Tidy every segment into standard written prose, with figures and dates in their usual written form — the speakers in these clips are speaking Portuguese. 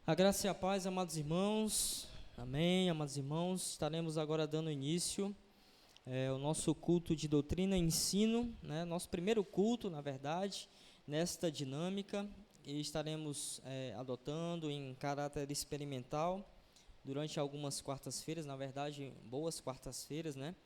A graça e a paz, amados irmãos. Amém, amados irmãos. Estaremos agora dando início ao nosso culto de doutrina e ensino, né? Nosso primeiro culto, na verdade, nesta dinâmica, e estaremos adotando em caráter experimental durante algumas quartas-feiras, na verdade, boas quartas-feiras, né?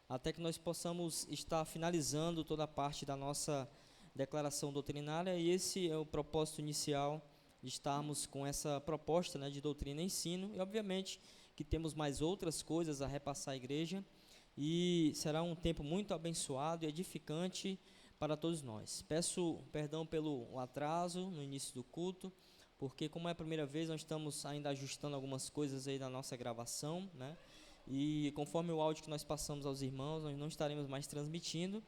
Até que nós possamos estar finalizando toda a parte da nossa declaração doutrinária, e esse é o propósito inicial de estarmos com essa proposta, né, de doutrina e ensino, e obviamente que temos mais outras coisas a repassar à igreja, e será um tempo muito abençoado e edificante para todos nós. Peço perdão pelo atraso no início do culto, porque como é a primeira vez, nós estamos ainda ajustando algumas coisas aí na nossa gravação, né? E conforme o áudio que nós passamos aos irmãos, nós não estaremos mais transmitindo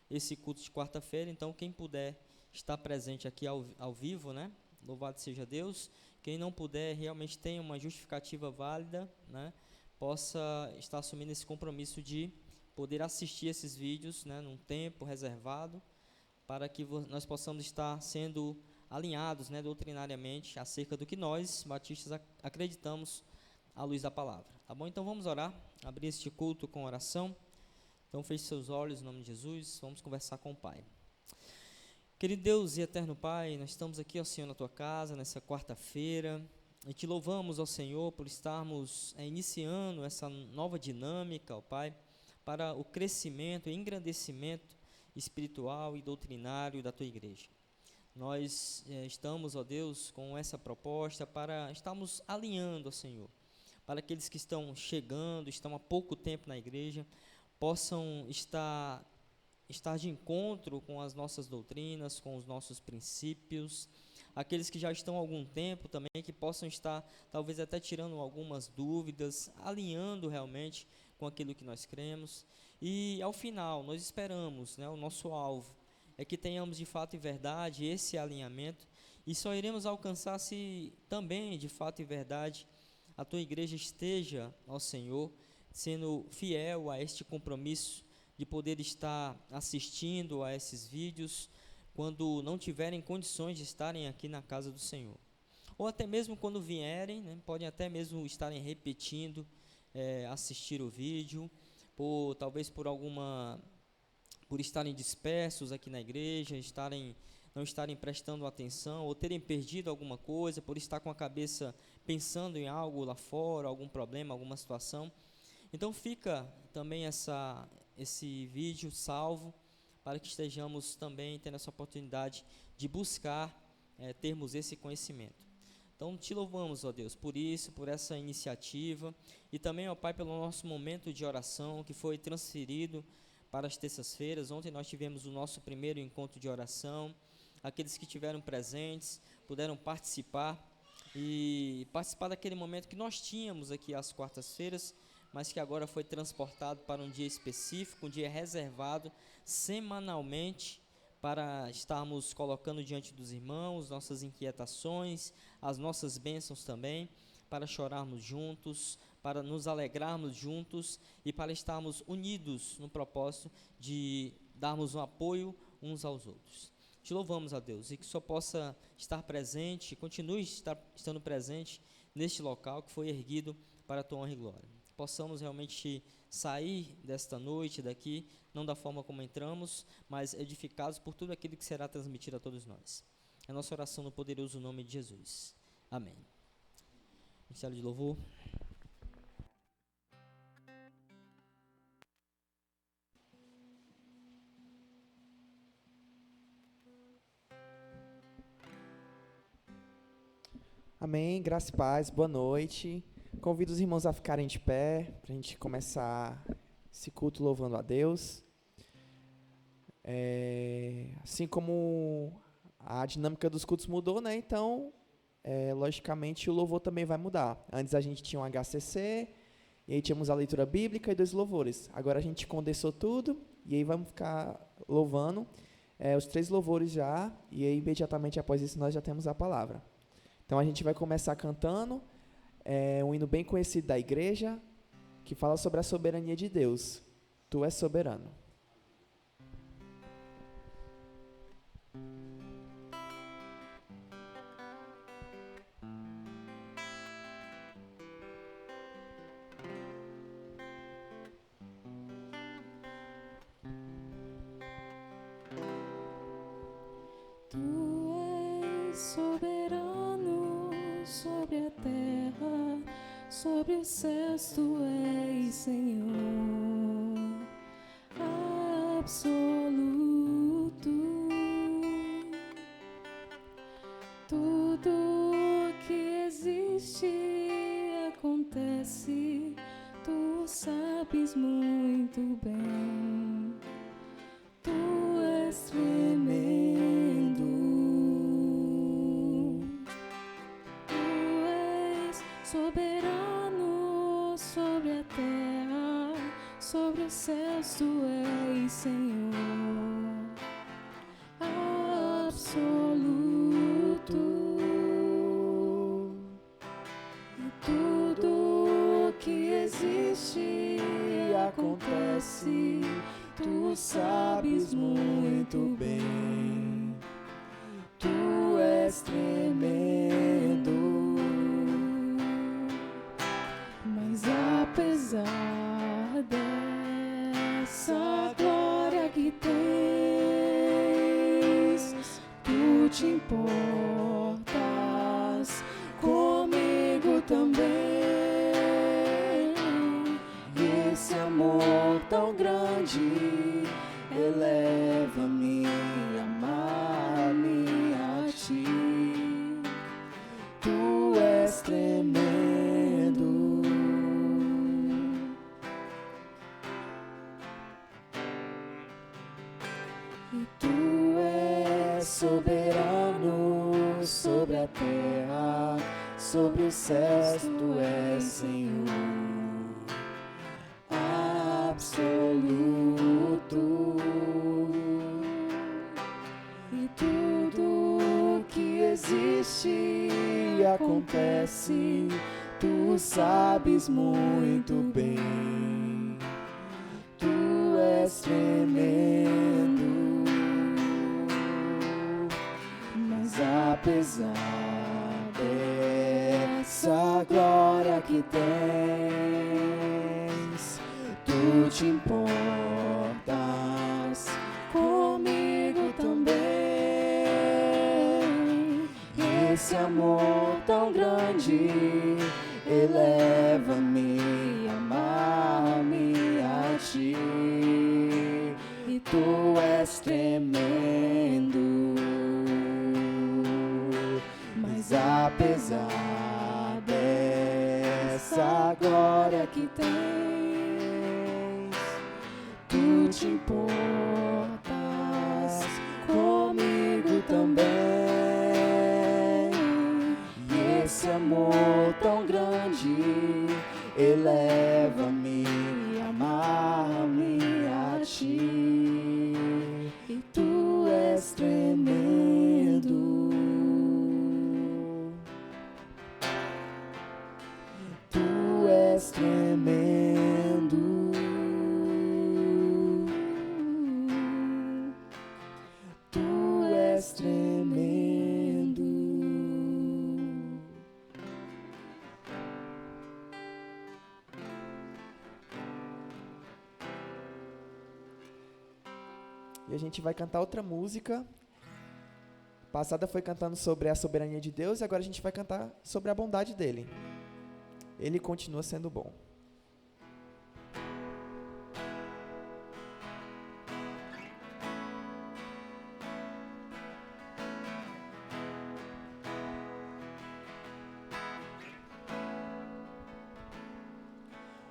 esse culto de quarta-feira. Então quem puder estar presente aqui ao vivo, né? Louvado seja Deus. Quem não puder, realmente tem uma justificativa válida, né? Possa estar assumindo esse compromisso de poder assistir esses vídeos, né, num tempo reservado, para que nós possamos estar sendo alinhados, né, doutrinariamente acerca do que nós, batistas, acreditamos à luz da palavra. Tá bom? Então vamos orar, abrir este culto com oração. Então feche seus olhos em nome de Jesus, vamos conversar com o Pai. Querido Deus e eterno Pai, nós estamos aqui, ó Senhor, na Tua casa, nessa quarta-feira, e Te louvamos, ó Senhor, por estarmos iniciando essa nova dinâmica, ó Pai, para o crescimento e engrandecimento espiritual e doutrinário da Tua igreja. Nós estamos, ó Deus, com essa proposta para estarmos alinhando, ó Senhor, para aqueles que estão chegando, estão há pouco tempo na igreja, possam estar de encontro com as nossas doutrinas, com os nossos princípios, aqueles que já estão há algum tempo também, que possam estar talvez até tirando algumas dúvidas, alinhando realmente com aquilo que nós cremos, e ao final nós esperamos, né, o nosso alvo é que tenhamos de fato e verdade esse alinhamento, e só iremos alcançar se também de fato e verdade a Tua igreja esteja, ó Senhor, sendo fiel a este compromisso de poder estar assistindo a esses vídeos quando não tiverem condições de estarem aqui na casa do Senhor, ou até mesmo quando vierem, né, podem até mesmo estarem repetindo, assistir o vídeo, talvez por estarem dispersos aqui na igreja, não estarem prestando atenção, ou terem perdido alguma coisa, por estar com a cabeça pensando em algo lá fora, algum problema, alguma situação. Então fica também esse vídeo salvo, para que estejamos também tendo essa oportunidade de buscar termos esse conhecimento. Então Te louvamos, ó Deus, por isso, por essa iniciativa, e também, ó Pai, pelo nosso momento de oração que foi transferido para as terças-feiras. Ontem nós tivemos o nosso primeiro encontro de oração. Aqueles que estiveram presentes puderam participar daquele momento que nós tínhamos aqui às quartas-feiras, mas que agora foi transportado para um dia específico, um dia reservado semanalmente, para estarmos colocando diante dos irmãos nossas inquietações, as nossas bênçãos também, para chorarmos juntos, para nos alegrarmos juntos e para estarmos unidos no propósito de darmos um apoio uns aos outros. Te louvamos, a Deus, e que só possa estar presente, continue estando presente neste local que foi erguido para a Tua honra e glória. Possamos realmente sair desta noite daqui, não da forma como entramos, mas edificados por tudo aquilo que será transmitido a todos nós. É a nossa oração no poderoso nome de Jesus. Amém. Ministério de louvor. Amém, graça e paz, boa noite. Convido os irmãos a ficarem de pé, para a gente começar esse culto louvando a Deus. Assim como a dinâmica dos cultos mudou, né? Então, logicamente, o louvor também vai mudar. Antes a gente tinha um HCC, e aí tínhamos a leitura bíblica e 2 louvores. Agora a gente condensou tudo, e aí vamos ficar louvando os 3 louvores já, e aí imediatamente após isso nós já temos a palavra. Então a gente vai começar cantando um hino bem conhecido da igreja, que fala sobre a soberania de Deus. Tu és soberano. soberano sobre a terra, sobre os céus tu és Senhor, absoluto. Tudo que existe acontece, tu sabes muito bem. Tu és tremendo. Tu és soberano sobre a terra, sobre os céus tu és Senhor, absoluto. E tudo que existe acontece, tu sabes muito bem. Tu és tremendo. Mas apesar dessa glória que tens, tu te importas comigo também. E esse amor tão grande eleva-me, amar-me a ti. Tu és tremendo. E tu és soberano sobre a terra, sobre os céus tu és Senhor, absoluto. E tudo que existe acontece, tu sabes muito bem. Tu és tremendo. Mas apesar dessa glória que tens, tu te importas comigo também. E esse amor tão grande eleva-me, amar-me a ti. E tu és tremendo. Mas apesar dessa glória que tens, tu te importas comigo também. E esse amor tão grande eleva-me, amar-me a ti. E tu és tremendo. Tu és tremendo. Tu és tremendo. E a gente vai cantar outra música. Passada foi cantando sobre a soberania de Deus e agora a gente vai cantar sobre a bondade dele. Ele continua sendo bom.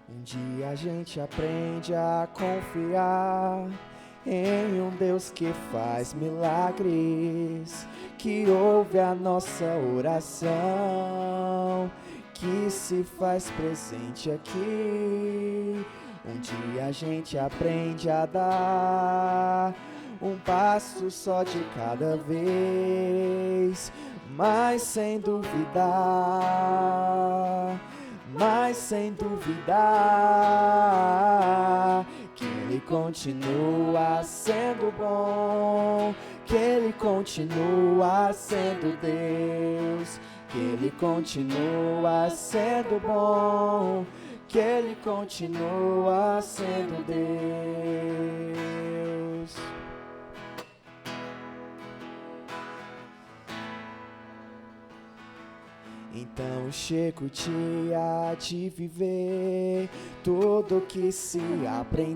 Um dia a gente aprende a confiar em um Deus que faz milagres, que ouve a nossa oração, que se faz presente aqui. Um dia a gente aprende a dar um passo só de cada vez, mas sem duvidar, que Ele continua sendo bom, que Ele continua sendo Deus, que Ele continua sendo bom, que Ele continua sendo Deus. Então chego-te a te viver tudo que se aprendeu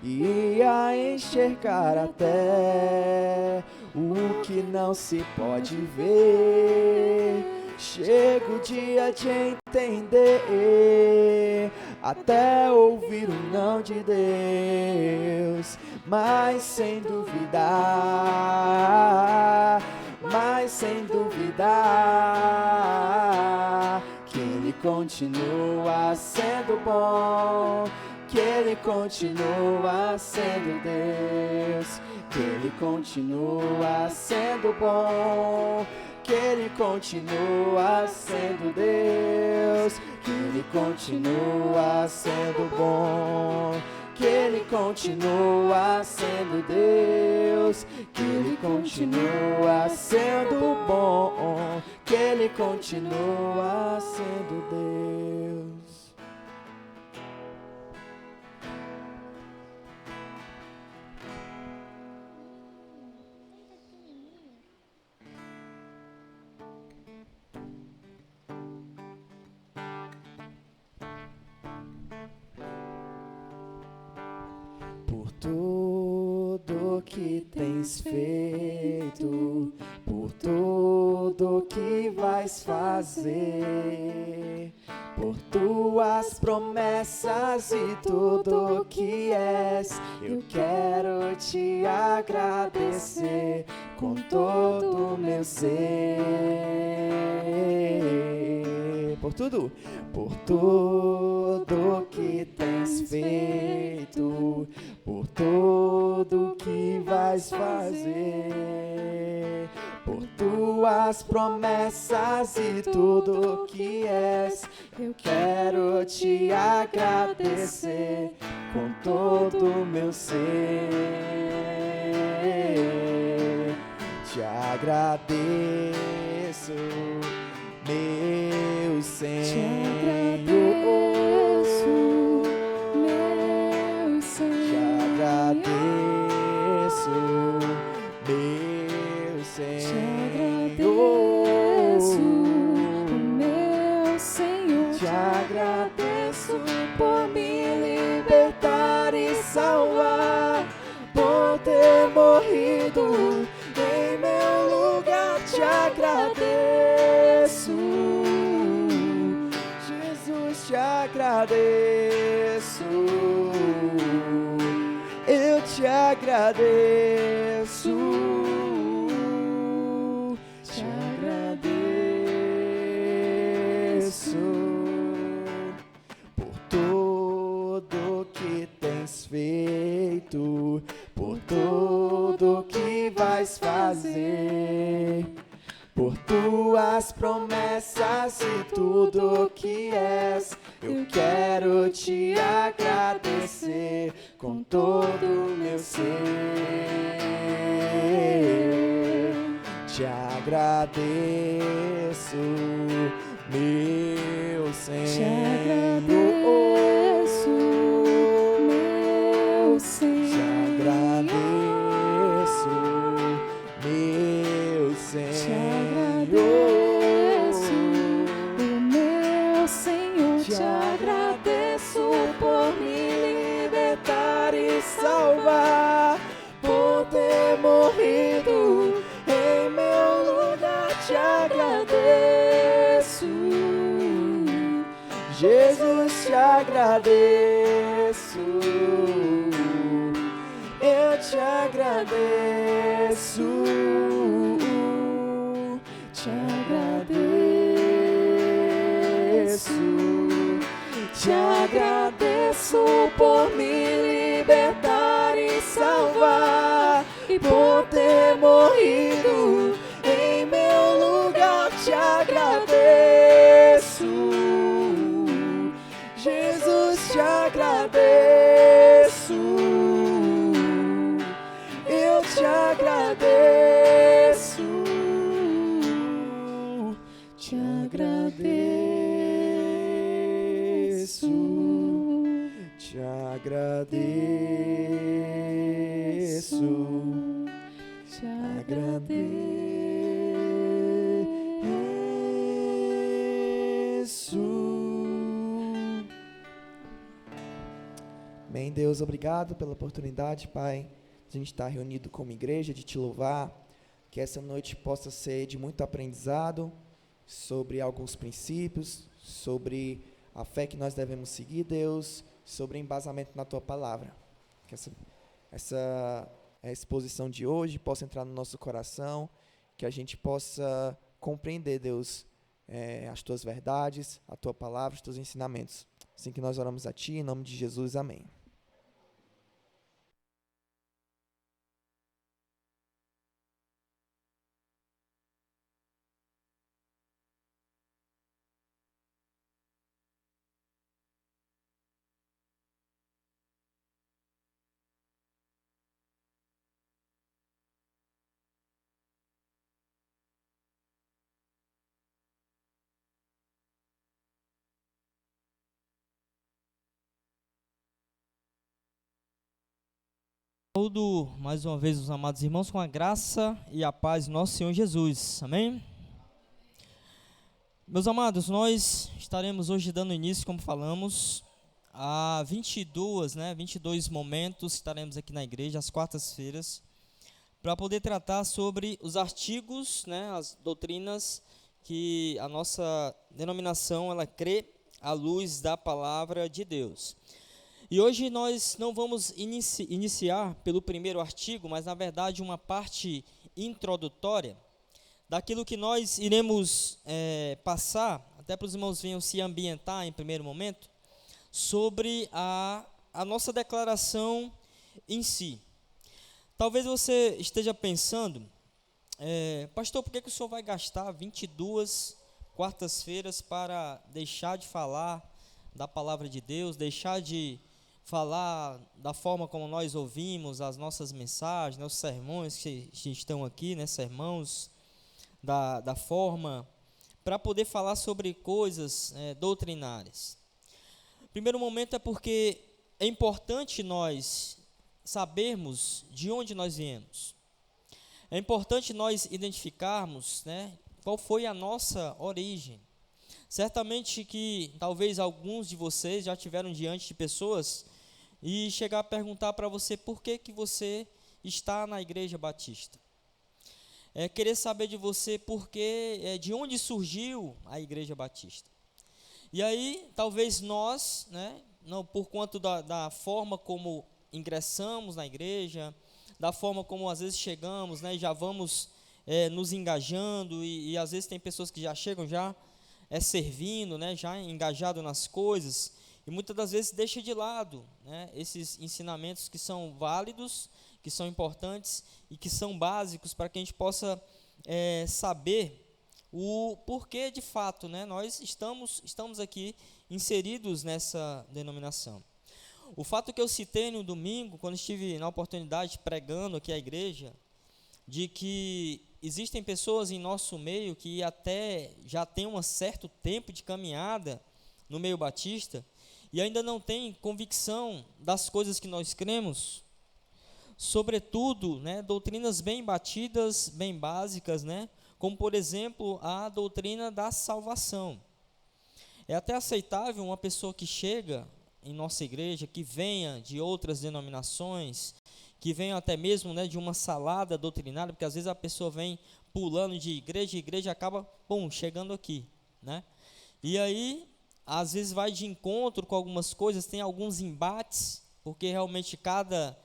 e a enxergar até o que não se pode ver. Chega o dia de entender, até ouvir o não de Deus, mas sem duvidar, que Ele continua sendo bom, que Ele continua sendo Deus, que Ele continua sendo bom, que Ele continua sendo Deus, que Ele continua sendo bom, que Ele continua sendo Deus, que Ele continua sendo bom, que Ele continua sendo Deus. Por tudo que tens feito, por tudo que vais fazer, por tuas promessas e tudo que és, eu quero te agradecer com todo o meu ser. Por tudo que tens feito, por tudo que vais fazer, por tuas promessas e tudo que és, eu quero te agradecer com todo o meu ser. Te agradeço, meu Senhor. Te agradeço, meu Senhor. Te agradeço por me libertar e salvar, por ter morrido em meu lugar. Te agradeço, Jesus, te agradeço. Eu te agradeço, te agradeço por tudo que tens feito, por tudo que vais fazer, por tuas promessas e tudo que és, eu quero te agradecer com todo o meu ser. Te agradeço, meu Senhor. Te agradeço, meu Senhor. Te agradeço, meu Senhor. Te agradeço, meu Senhor. Te agradeço por me libertar e salvar, por ter morrido em meu lugar. Te agradeço, Jesus, te agradeço. Eu te agradeço, te agradeço, te agradeço por me libertar e salvar, e por ter morrido em meu lugar. Te agradeço, Jesus, te agradeço. Eu te agradeço, te agradeço, te agradeço, Te agradeço. Amém. Deus, obrigado pela oportunidade, Pai, de a gente estar reunido como igreja, de te louvar, que essa noite possa ser de muito aprendizado sobre alguns princípios, sobre a fé que nós devemos seguir, Deus, sobre embasamento na Tua Palavra. Que essa exposição de hoje possa entrar no nosso coração, que a gente possa compreender, Deus, as Tuas verdades, a Tua Palavra, os Teus ensinamentos. Assim que nós oramos a Ti, em nome de Jesus, amém. Saúdo mais uma vez os amados irmãos com a graça e a paz do nosso Senhor Jesus, amém? Meus amados, nós estaremos hoje dando início, como falamos, a 22 momentos, estaremos aqui na igreja, às quartas-feiras, para poder tratar sobre os artigos, as doutrinas que a nossa denominação, ela crê à luz da palavra de Deus. E hoje nós não vamos iniciar pelo primeiro artigo, mas na verdade uma parte introdutória daquilo que nós iremos passar, até para os irmãos venham se ambientar em primeiro momento, sobre a nossa declaração em si. Talvez você esteja pensando, pastor, por que o senhor vai gastar 22 quartas-feiras para deixar de falar da palavra de Deus, deixar de falar da forma como nós ouvimos as nossas mensagens, os sermões que estão aqui, sermãos da forma, para poder falar sobre coisas doutrinárias. Primeiro momento é porque é importante nós sabermos de onde nós viemos. É importante nós identificarmos, qual foi a nossa origem. Certamente que talvez alguns de vocês já tiveram diante de pessoas e chegar a perguntar para você por que você está na Igreja Batista. Querer saber de você de onde surgiu a Igreja Batista. E aí, talvez nós, não por conta da forma como ingressamos na igreja, da forma como às vezes chegamos, e já vamos nos engajando, e às vezes tem pessoas que já chegam servindo, já engajado nas coisas, e muitas das vezes deixa de lado esses ensinamentos que são válidos, que são importantes e que são básicos para que a gente possa saber o porquê de fato nós estamos aqui inseridos nessa denominação. O fato que eu citei no domingo, quando estive na oportunidade pregando aqui à igreja, de que existem pessoas em nosso meio que até já têm um certo tempo de caminhada no meio batista e ainda não têm convicção das coisas que nós cremos, sobretudo doutrinas bem batidas, bem básicas, como por exemplo a doutrina da salvação. É até aceitável uma pessoa que chega em nossa igreja, que venha de outras denominações, que venha até mesmo de uma salada doutrinária, porque às vezes a pessoa vem pulando de igreja em igreja e acaba, chegando aqui, E aí, às vezes vai de encontro com algumas coisas, tem alguns embates, porque realmente cada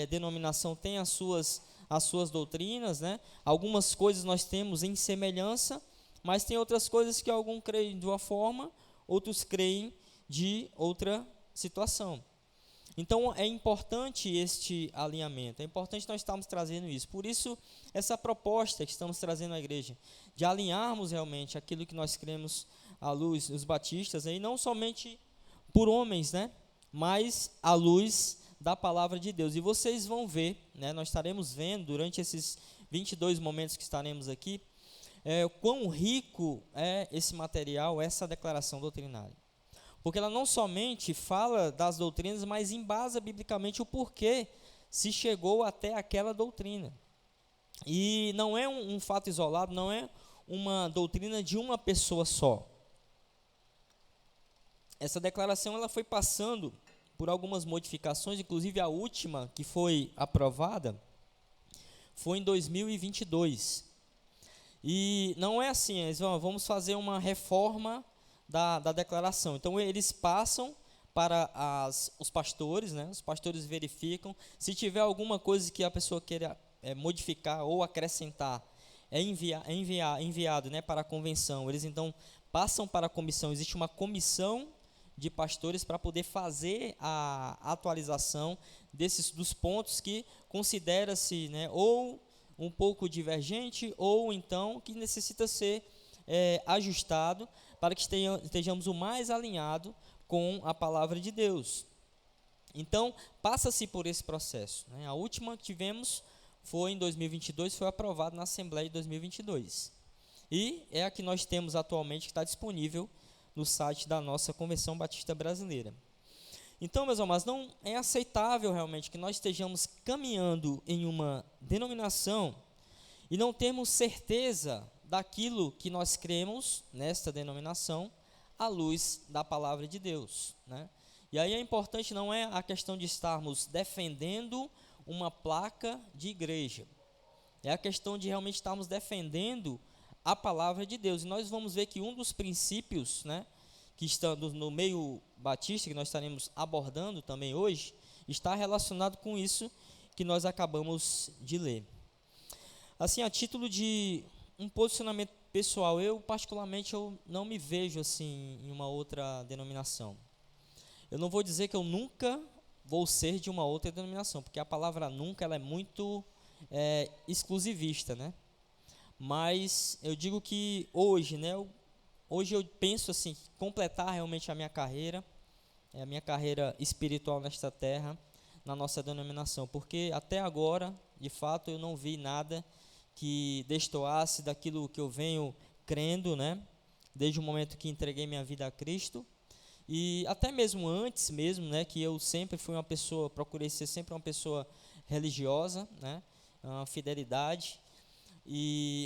denominação tem as suas doutrinas, Algumas coisas nós temos em semelhança, mas tem outras coisas que alguns creem de uma forma, outros creem de outra situação. Então, é importante este alinhamento, é importante nós estarmos trazendo isso. Por isso, essa proposta que estamos trazendo à igreja, de alinharmos realmente aquilo que nós cremos à luz dos batistas, e não somente por homens, mas à luz da palavra de Deus. E vocês vão ver, nós estaremos vendo durante esses 22 momentos que estaremos aqui, quão rico é esse material, essa declaração doutrinária. Porque ela não somente fala das doutrinas, mas embasa biblicamente o porquê se chegou até aquela doutrina. E não é um fato isolado, não é uma doutrina de uma pessoa só. Essa declaração ela foi passando por algumas modificações, inclusive a última que foi aprovada foi em 2022. E não é assim, eles vamos fazer uma reforma da declaração. Então, eles passam para os pastores, né? Os pastores verificam. Se tiver alguma coisa que a pessoa queira modificar ou acrescentar, é enviado, né, para a convenção. Eles, então, passam para a comissão. Existe uma comissão de pastores para poder fazer a atualização dos pontos que considera-se, né, ou um pouco divergente, ou então que necessita ser ajustado para que estejamos o mais alinhado com a palavra de Deus. Então, passa-se por esse processo, né? A última que tivemos foi em 2022, foi aprovada na Assembleia de 2022. E é a que nós temos atualmente, que está disponível no site da nossa Convenção Batista Brasileira. Então, meus amados, não é aceitável realmente que nós estejamos caminhando em uma denominação e não termos certeza daquilo que nós cremos nesta denominação à luz da palavra de Deus, né? E aí é importante, não é a questão de estarmos defendendo uma placa de igreja, é a questão de realmente estarmos defendendo a palavra de Deus. E nós vamos ver que um dos princípios, né, que estão no meio batista, que nós estaremos abordando também hoje, está relacionado com isso que nós acabamos de ler. Assim, a título de um posicionamento pessoal, eu particularmente não me vejo assim em uma outra denominação. Eu não vou dizer que eu nunca vou ser de uma outra denominação, porque a palavra nunca ela é muito exclusivista, né? Mas eu digo que hoje, né, hoje eu penso assim, completar realmente a minha carreira espiritual nesta terra, na nossa denominação, porque até agora, de fato, eu não vi nada que destoasse daquilo que eu venho crendo, né, desde o momento que entreguei minha vida a Cristo, e até mesmo antes mesmo, né, que eu sempre fui uma pessoa, procurei ser sempre uma pessoa religiosa, né, uma fidelidade,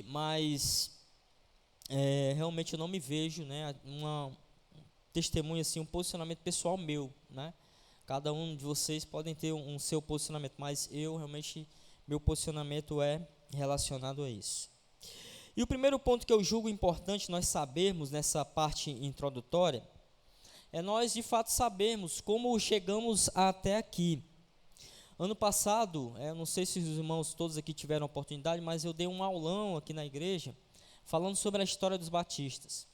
mas realmente eu não me vejo, né, testemunho assim, um posicionamento pessoal meu, né? Cada um de vocês podem ter um seu posicionamento, mas eu realmente, meu posicionamento é relacionado a isso. E o primeiro ponto que eu julgo importante nós sabermos nessa parte introdutória é nós de fato sabermos como chegamos até aqui. Ano passado, não sei se os irmãos todos aqui tiveram oportunidade, mas eu dei um aulão aqui na igreja falando sobre a história dos batistas.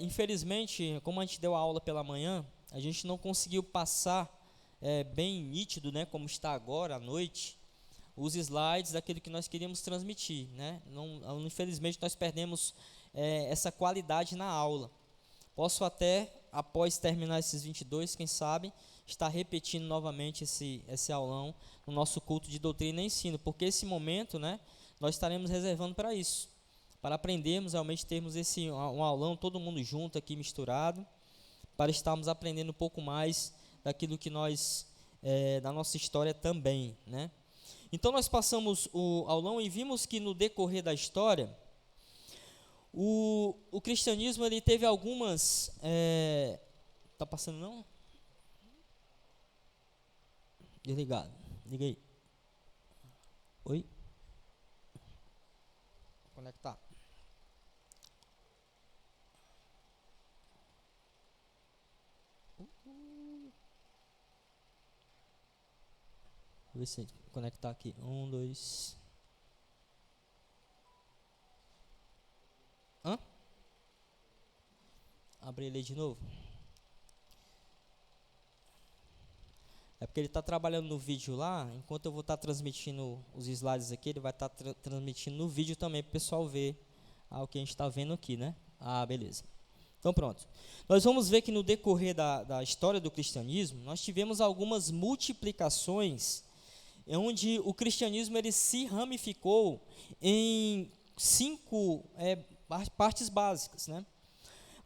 Infelizmente, como a gente deu a aula pela manhã, a gente não conseguiu passar bem nítido, né, como está agora à noite, os slides daquilo que nós queríamos transmitir, né? Infelizmente, nós perdemos essa qualidade na aula. Posso até, após terminar esses 22, quem sabe, estar repetindo novamente esse aulão no nosso culto de doutrina e ensino, porque esse momento, né, nós estaremos reservando para isso, para aprendermos, realmente termos um aulão, todo mundo junto aqui, misturado, para estarmos aprendendo um pouco mais daquilo que nós, da nossa história também, né? Então, nós passamos o aulão e vimos que no decorrer da história, o cristianismo ele teve algumas... Tá passando não? Desligado. Liga aí. Oi? Conectar. Vou ver se conectar aqui. 1, 2. Abre ele aí de novo. É porque ele está trabalhando no vídeo lá, enquanto eu vou estar transmitindo os slides aqui, ele vai estar transmitindo no vídeo também para o pessoal ver o que a gente está vendo aqui, né? Beleza. Então pronto. Nós vamos ver que no decorrer da história do cristianismo, nós tivemos algumas multiplicações, onde o cristianismo ele se ramificou em 5 partes básicas, né?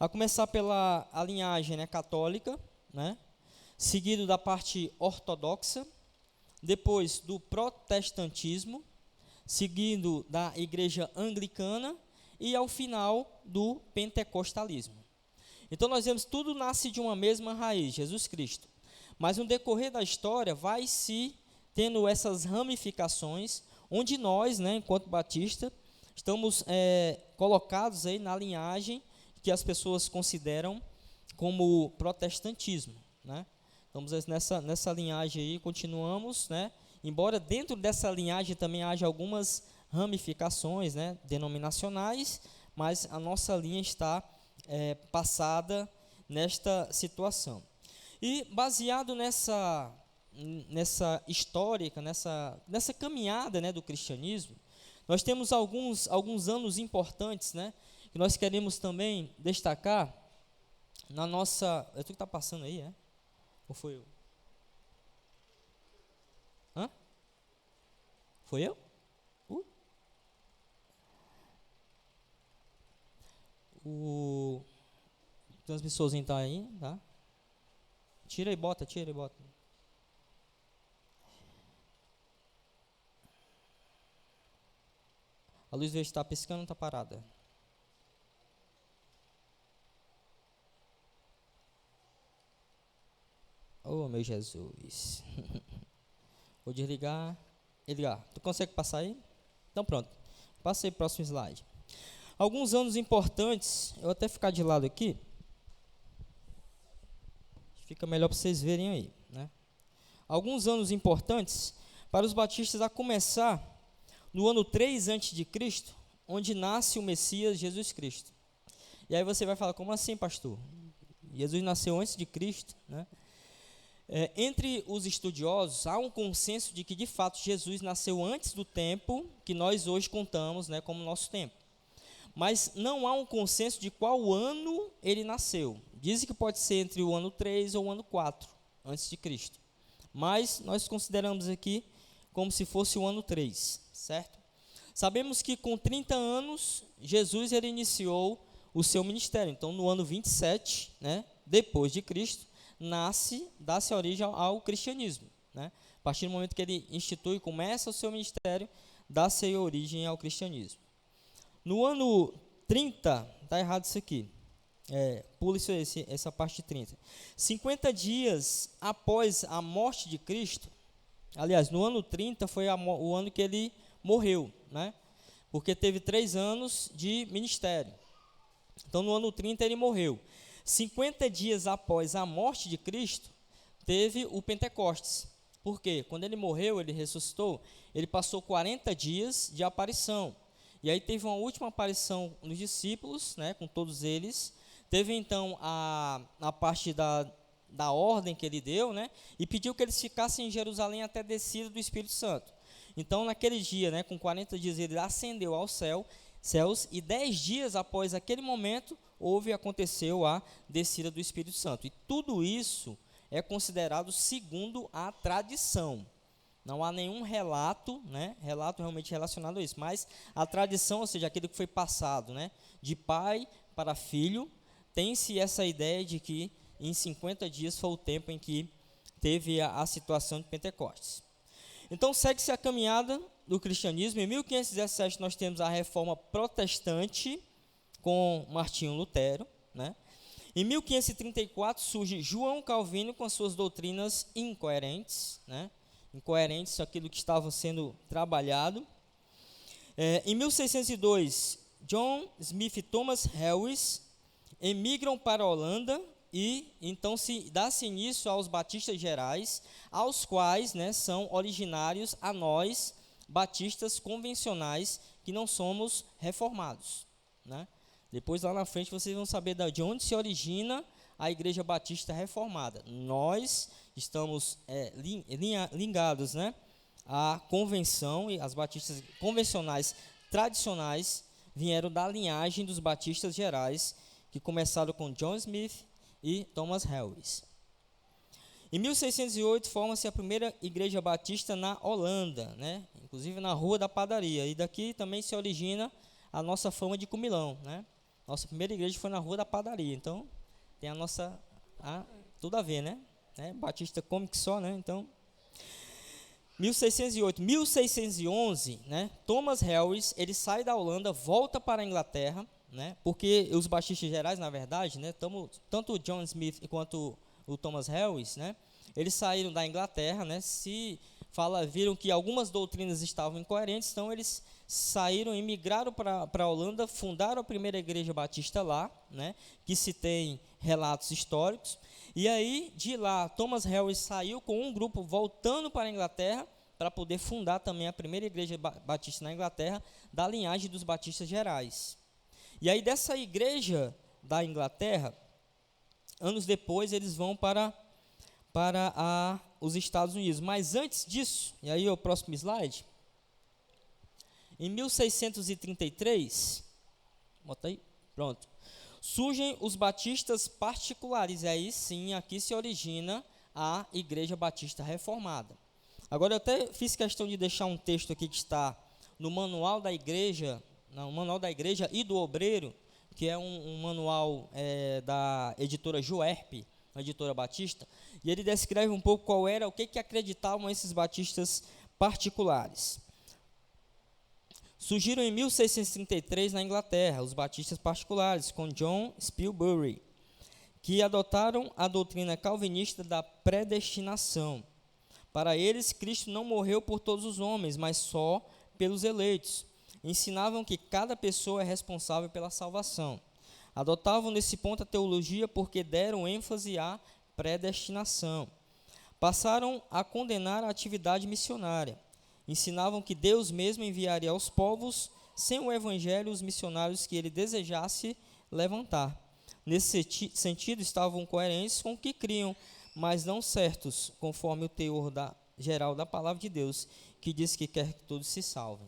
A começar pela linhagem, né, católica, né? Seguido da parte ortodoxa, depois do protestantismo, seguindo da igreja anglicana e ao final do pentecostalismo. Então nós vemos tudo nasce de uma mesma raiz, Jesus Cristo. Mas no decorrer da história vai se tendo essas ramificações, onde nós, né, enquanto batista, estamos colocados aí na linhagem que as pessoas consideram como protestantismo, né? Estamos nessa linhagem aí, continuamos, né? Embora dentro dessa linhagem também haja algumas ramificações, né, denominacionais, mas a nossa linha está passada nesta situação. E baseado nessa histórica, nessa caminhada, né, do cristianismo, nós temos alguns anos importantes, né, que nós queremos também destacar na nossa... É tu que está passando aí, é? Ou foi eu? Hã? Foi eu? O transmissorzinho está aí, tá? Tira e bota. A luz verde está piscando, está parada. Oh, meu Jesus. Vou desligar e ligar. Tu consegue passar aí? Então pronto. Passei para o próximo slide. Alguns anos importantes, eu vou até ficar de lado aqui. Fica melhor para vocês verem aí, né? Alguns anos importantes para os batistas, a começar no ano 3 a.C., onde nasce o Messias Jesus Cristo. E aí você vai falar, como assim, pastor? Jesus nasceu antes de Cristo, né? Entre os estudiosos, há um consenso de que, de fato, Jesus nasceu antes do tempo que nós hoje contamos, né, como nosso tempo. Mas não há um consenso de qual ano ele nasceu. Dizem que pode ser entre o ano 3 ou o ano 4 antes de Cristo. Mas nós consideramos aqui como se fosse o ano 3, certo? Sabemos que com 30 anos, Jesus ele iniciou o seu ministério. Então, no ano 27, né, depois de Cristo, dá-se origem ao cristianismo, né? A partir do momento que ele começa o seu ministério, dá-se origem ao cristianismo. No ano 30, está errado isso aqui, pula essa parte de 30. 50 dias após a morte de Cristo, aliás, no ano 30 foi o ano que ele morreu, né? Porque teve 3 anos de ministério. Então, no ano 30 ele morreu. 50 dias após a morte de Cristo, teve o Pentecostes. Por quê? Quando ele morreu, ele ressuscitou, ele passou 40 dias de aparição. E aí teve uma última aparição nos discípulos, né, com todos eles. Teve então a parte da ordem que ele deu, né, e pediu que eles ficassem em Jerusalém até a descida do Espírito Santo. Então, naquele dia, né, com 40 dias, ele ascendeu aos céus, e 10 dias após aquele momento, aconteceu a descida do Espírito Santo. E tudo isso é considerado segundo a tradição. Não há nenhum relato, né, relato realmente relacionado a isso, mas a tradição, ou seja, aquilo que foi passado, né, de pai para filho, tem-se essa ideia de que em 50 dias foi o tempo em que teve a situação de Pentecostes. Então, segue-se a caminhada do cristianismo. Em 1517, nós temos a reforma protestante, com Martinho Lutero, né? Em 1534 surge João Calvino com as suas doutrinas incoerentes, né? Incoerentes àquilo que estava sendo trabalhado. Em 1602, John Smith e Thomas Harris emigram para a Holanda e então dá-se início aos batistas gerais, aos quais, né, são originários a nós, batistas convencionais, que não somos reformados, né? Depois, lá na frente, vocês vão saber de onde se origina a Igreja Batista Reformada. Nós estamos ligados, né, à convenção, e as batistas convencionais tradicionais vieram da linhagem dos batistas gerais, que começaram com John Smith e Thomas Harris. Em 1608, forma-se a primeira Igreja Batista na Holanda, né, inclusive na Rua da Padaria. E daqui também se origina a nossa fama de comilão, né? Nossa primeira igreja foi na Rua da Padaria, então tem tudo a ver, né? Batista come que só, né? Então, 1608, 1611, né? Thomas Harris, ele sai da Holanda, volta para a Inglaterra, né? Porque os batistas gerais, na verdade, né? Tanto o John Smith quanto o Thomas Harris, né? eles saíram da Inglaterra, né, viram que algumas doutrinas estavam incoerentes, então eles saíram e migraram para a Holanda, fundaram a primeira igreja batista lá, né, que se tem relatos históricos, e aí de lá Thomas Harris saiu com um grupo voltando para a Inglaterra para poder fundar também a primeira igreja batista na Inglaterra, da linhagem dos batistas gerais. E aí dessa igreja da Inglaterra, anos depois eles vão para os Estados Unidos. Mas antes disso, e aí o próximo slide, em 1633, bota aí, pronto, surgem os batistas particulares, e aí sim, aqui se origina a Igreja Batista Reformada. Agora eu até fiz questão de deixar um texto aqui que está no Manual da Igreja, no Manual da Igreja e do Obreiro, que é um manual da editora Juerp, uma editora batista, e ele descreve um pouco o que acreditavam esses batistas particulares. Surgiram em 1633 na Inglaterra, os batistas particulares, com John Spilsbury, que adotaram a doutrina calvinista da predestinação. Para eles, Cristo não morreu por todos os homens, mas só pelos eleitos. Ensinavam que cada pessoa é responsável pela salvação. Adotavam nesse ponto a teologia porque deram ênfase à predestinação. Passaram a condenar a atividade missionária. Ensinavam que Deus mesmo enviaria aos povos, sem o evangelho, os missionários que ele desejasse levantar. Nesse sentido, estavam coerentes com o que criam, mas não certos, conforme o teor geral da palavra de Deus, que diz que quer que todos se salvem.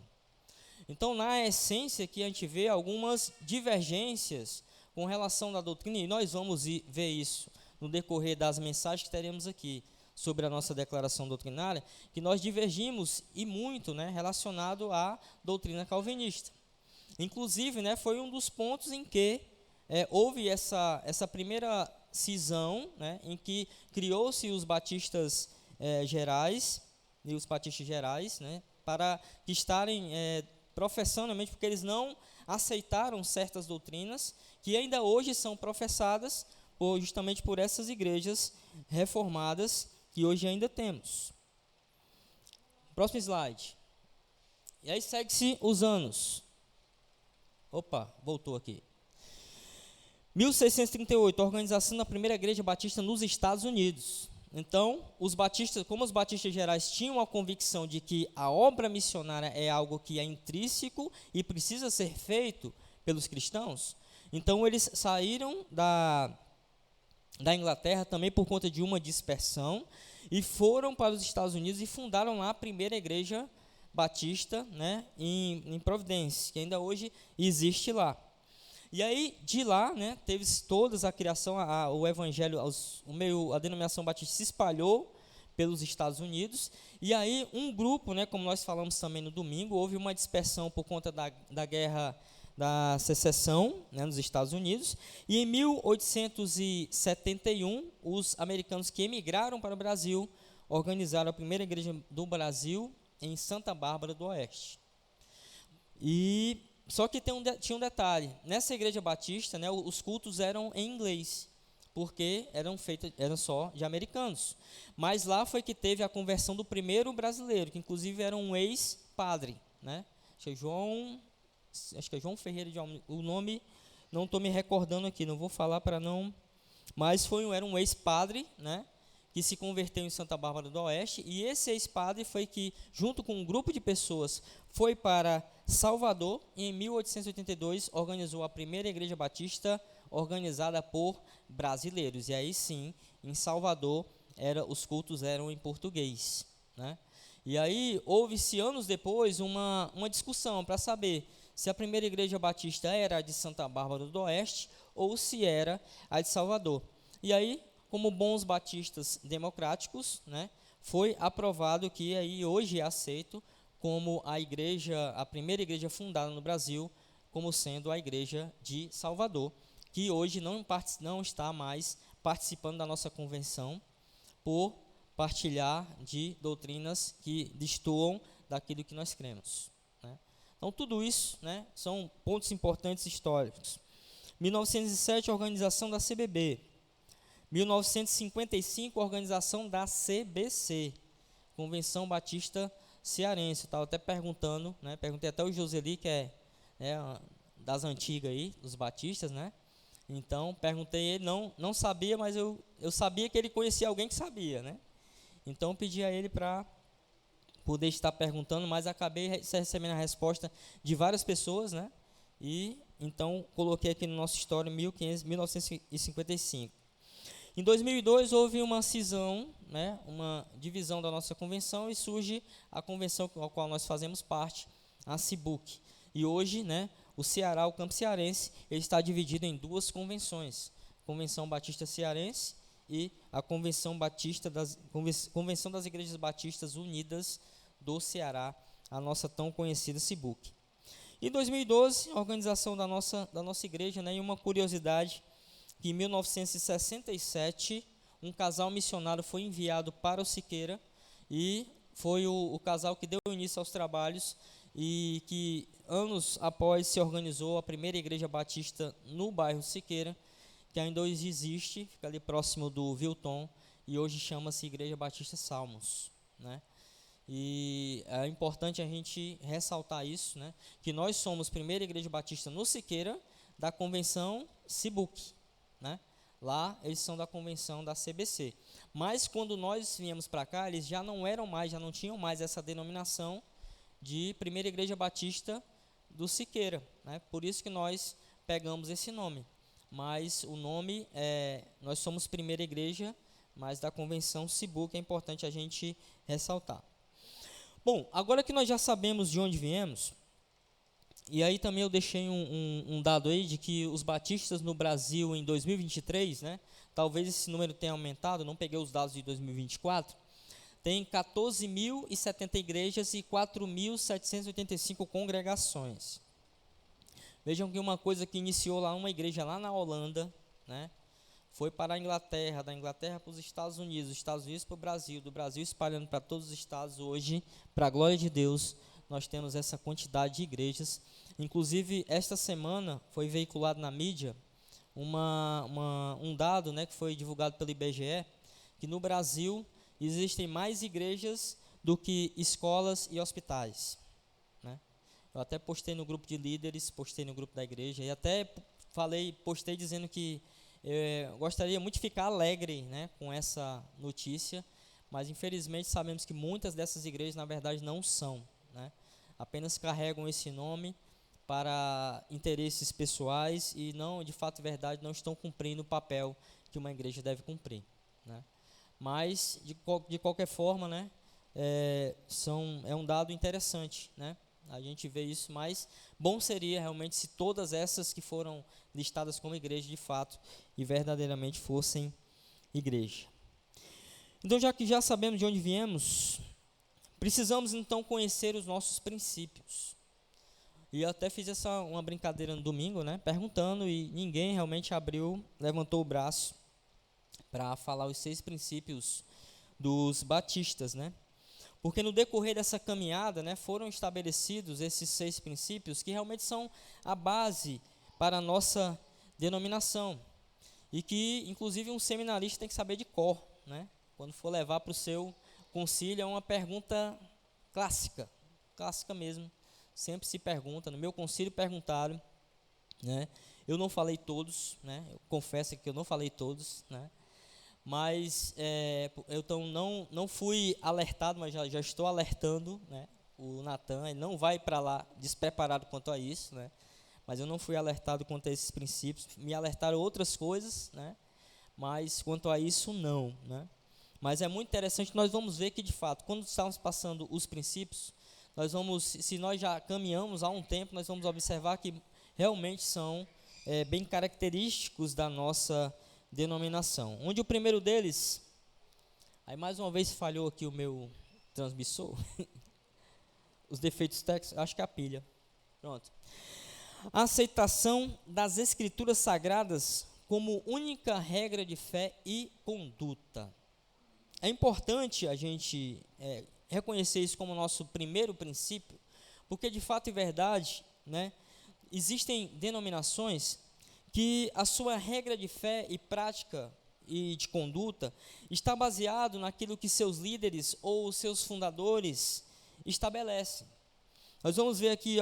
Então, na essência, aqui a gente vê algumas divergências com relação à doutrina, e nós vamos ver isso no decorrer das mensagens que teremos aqui sobre a nossa declaração doutrinária, que nós divergimos e muito, né, relacionado à doutrina calvinista. Inclusive, né, foi um dos pontos em que houve essa primeira cisão, né, em que criou-se os batistas gerais, e os batistas gerais, né, para estarem professando, porque eles não aceitaram certas doutrinas que ainda hoje são professadas justamente por essas igrejas reformadas que hoje ainda temos. Próximo slide. E aí segue-se os anos. Opa, voltou aqui. 1638, organização da primeira igreja batista nos Estados Unidos. Então, como os batistas gerais tinham a convicção de que a obra missionária é algo que é intrínseco e precisa ser feito pelos cristãos, então eles saíram da Inglaterra também por conta de uma dispersão e foram para os Estados Unidos e fundaram lá a primeira igreja batista, né, em Providence, que ainda hoje existe lá. E aí, de lá, né, teve toda a criação, o evangelho, a denominação batista se espalhou pelos Estados Unidos, e aí um grupo, né, como nós falamos também no domingo, houve uma dispersão por conta da guerra da secessão, né, nos Estados Unidos, e em 1871, os americanos que emigraram para o Brasil organizaram a primeira igreja do Brasil em Santa Bárbara do Oeste. Só que tinha um detalhe, nessa igreja batista, né, os cultos eram em inglês, porque eram só de americanos. Mas lá foi que teve a conversão do primeiro brasileiro, que inclusive era um ex-padre, né? Acho que é João Ferreira de Almeida, o nome não estou me recordando aqui, não vou falar para não... Mas era um ex-padre, né, que se converteu em Santa Bárbara do Oeste, e esse ex-padre foi que, junto com um grupo de pessoas, foi para Salvador, e em 1882 organizou a primeira igreja batista organizada por brasileiros. E aí sim, em Salvador, os cultos eram em português, né? E aí houve-se anos depois uma discussão para saber se a primeira igreja batista era a de Santa Bárbara do Oeste ou se era a de Salvador. E aí, como bons batistas democráticos, né, foi aprovado que aí hoje é aceito como a primeira igreja fundada no Brasil, como sendo a igreja de Salvador, que hoje não está mais participando da nossa convenção por partilhar de doutrinas que destoam daquilo que nós cremos, né? Então, tudo isso, né, são pontos importantes históricos. 1907, organização da CBB. 1955, organização da CBC, Convenção Batista Cearense. Eu estava até perguntando, né? Perguntei até o Joseli, que é das antigas aí, dos batistas, né? Então, perguntei ele, não sabia, mas eu sabia que ele conhecia alguém que sabia, né? Então, pedi a ele para poder estar perguntando, mas acabei recebendo a resposta de várias pessoas, né? E, então, coloquei aqui no nosso histórico 1955. Em 2002, houve uma cisão, né? Uma divisão da nossa convenção, e surge a convenção a qual nós fazemos parte, a CIBUC. E hoje, né, o Ceará, o Campo Cearense, ele está dividido em duas convenções, Convenção Batista Cearense e a Convenção das Igrejas Batistas Unidas do Ceará, a nossa tão conhecida CIBUC. Em 2012, a organização da nossa igreja, né, e uma curiosidade, que em 1967, um casal missionário foi enviado para o Siqueira, e foi o casal que deu início aos trabalhos, e que anos após se organizou a primeira igreja batista no bairro Siqueira, que ainda hoje existe, fica ali próximo do Vilton, e hoje chama-se Igreja Batista Salmos, né? E é importante a gente ressaltar isso, né? Que nós somos primeira igreja batista no Siqueira, da convenção CIBUC, né? Lá eles são da convenção da CBC. Mas quando nós viemos para cá, eles já não tinham mais essa denominação de primeira igreja batista do Siqueira, né? Por isso que nós pegamos esse nome. Mas o nome nós somos primeira igreja, mas da convenção CIBUC, é importante a gente ressaltar. Bom, agora que nós já sabemos de onde viemos, e aí também eu deixei um dado aí de que os batistas no Brasil em 2023, né, talvez esse número tenha aumentado, não peguei os dados de 2024, tem 14.070 igrejas e 4.785 congregações. Vejam que uma coisa que iniciou lá, uma igreja lá na Holanda, né, foi para a Inglaterra, da Inglaterra para os Estados Unidos, dos Estados Unidos para o Brasil, do Brasil espalhando para todos os estados. Hoje, para a glória de Deus, nós temos essa quantidade de igrejas. Inclusive, esta semana foi veiculado na mídia um dado, né, que foi divulgado pelo IBGE, que no Brasil existem mais igrejas do que escolas e hospitais, né? Eu até postei no grupo de líderes, postei no grupo da igreja, e até postei dizendo que gostaria muito de ficar alegre, né, com essa notícia, mas infelizmente sabemos que muitas dessas igrejas na verdade não são, né? Apenas carregam esse nome para interesses pessoais e não, de fato e verdade, não estão cumprindo o papel que uma igreja deve cumprir, né? Mas de qualquer forma, né, é um dado interessante, né? A gente vê isso, mas bom seria realmente se todas essas que foram listadas como igreja, de fato e verdadeiramente fossem igreja. Então, já que já sabemos de onde viemos, precisamos então conhecer os nossos princípios. E eu até fiz uma brincadeira no domingo, né, perguntando, e ninguém realmente levantou o braço para falar os 6 princípios dos batistas, né? Porque no decorrer dessa caminhada, né, foram estabelecidos esses 6 princípios que realmente são a base para a nossa denominação. E que, inclusive, um seminarista tem que saber de cor, né? Quando for levar para o seu concílio, é uma pergunta clássica mesmo. Sempre se pergunta, no meu concílio perguntaram, né? Eu não falei todos, né? Eu confesso que eu não falei todos, né? Mas eu não fui alertado, mas já estou alertando, né, o Natan. Ele não vai para lá despreparado quanto a isso, né, mas eu não fui alertado quanto a esses princípios. Me alertaram outras coisas, né, mas quanto a isso não, né. Mas é muito interessante, nós vamos ver que de fato, quando estamos passando os princípios, se nós já caminhamos há um tempo, nós vamos observar que realmente são bem característicos da nossa denominação. Onde o primeiro deles, aí mais uma vez falhou aqui o meu transmissor, os defeitos técnicos, acho que é a pilha. Pronto. A aceitação das escrituras sagradas como única regra de fé e conduta. É importante a gente reconhecer isso como nosso primeiro princípio, porque de fato e verdade, né, existem denominações que a sua regra de fé e prática e de conduta está baseado naquilo que seus líderes ou seus fundadores estabelecem. Nós vamos ver aqui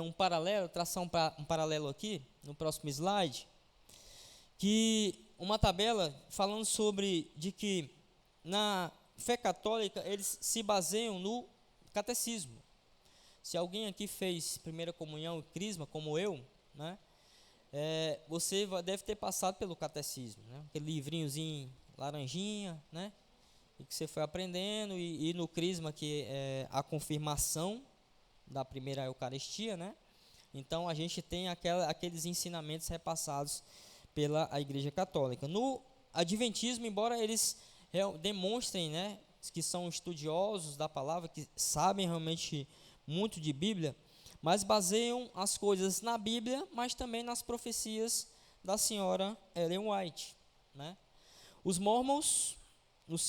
um paralelo, traçar um paralelo aqui, no próximo slide, que uma tabela falando sobre de que na fé católica eles se baseiam no catecismo. Se alguém aqui fez primeira comunhão e crisma, como eu, né, você deve ter passado pelo catecismo, né, aquele livrinhozinho laranjinha, né, e que você foi aprendendo, e no crisma, que é a confirmação da primeira Eucaristia, né? Então a gente tem aqueles ensinamentos repassados pela Igreja Católica. No Adventismo, embora eles demonstrem, né, que são estudiosos da palavra, que sabem realmente muito de Bíblia, mas baseiam as coisas na Bíblia, mas também nas profecias da senhora Ellen White, né? Os Mormons,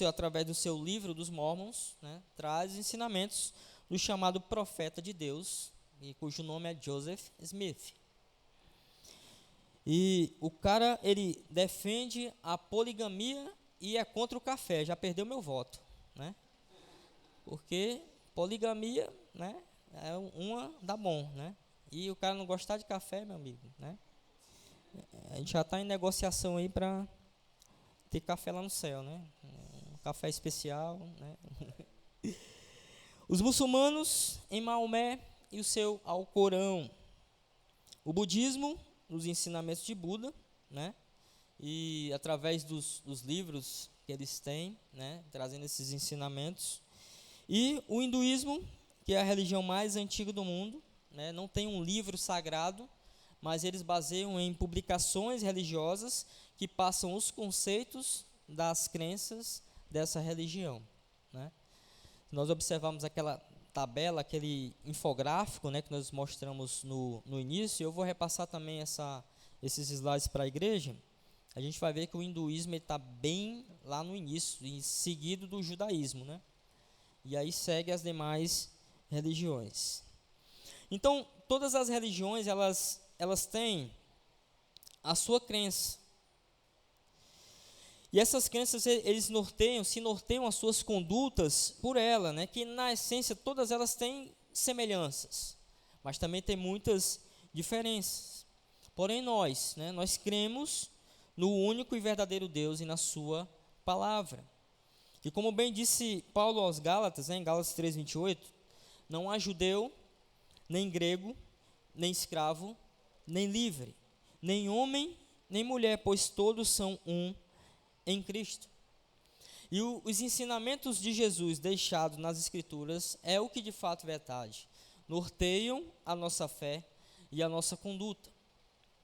através do seu livro dos Mormons, né, traz ensinamentos do chamado profeta de Deus, cujo nome é Joseph Smith. E o cara, ele defende a poligamia e é contra o café. Já perdeu meu voto, né? Porque poligamia, né, é uma dá bom, né? E o cara não gostar de café, meu amigo, né? A gente já está em negociação aí para ter café lá no céu, né? Um café especial, né? Os muçulmanos em Maomé e o seu Alcorão. O budismo, nos ensinamentos de Buda, né? E através dos livros que eles têm, né, trazendo esses ensinamentos. E o hinduísmo, que é a religião mais antiga do mundo, né, não tem um livro sagrado, mas eles baseiam em publicações religiosas que passam os conceitos das crenças dessa religião, né? Nós observamos aquela tabela, aquele infográfico, né, que nós mostramos no início. Eu vou repassar também esses slides para a igreja. A gente vai ver que o hinduísmo está bem lá no início, seguido do judaísmo, né? E aí segue as demais religiões. Então, todas as religiões, elas têm a sua crença. E essas crenças, eles se norteiam as suas condutas por ela, né? Que na essência todas elas têm semelhanças, mas também tem muitas diferenças. Porém nós cremos no único e verdadeiro Deus e na sua palavra. E como bem disse Paulo aos Gálatas, né, em Gálatas 3:28, não há judeu, nem grego, nem escravo, nem livre, nem homem, nem mulher, pois todos são um em Cristo. E os ensinamentos de Jesus deixados nas Escrituras é o que de fato é verdade. Norteiam a nossa fé e a nossa conduta.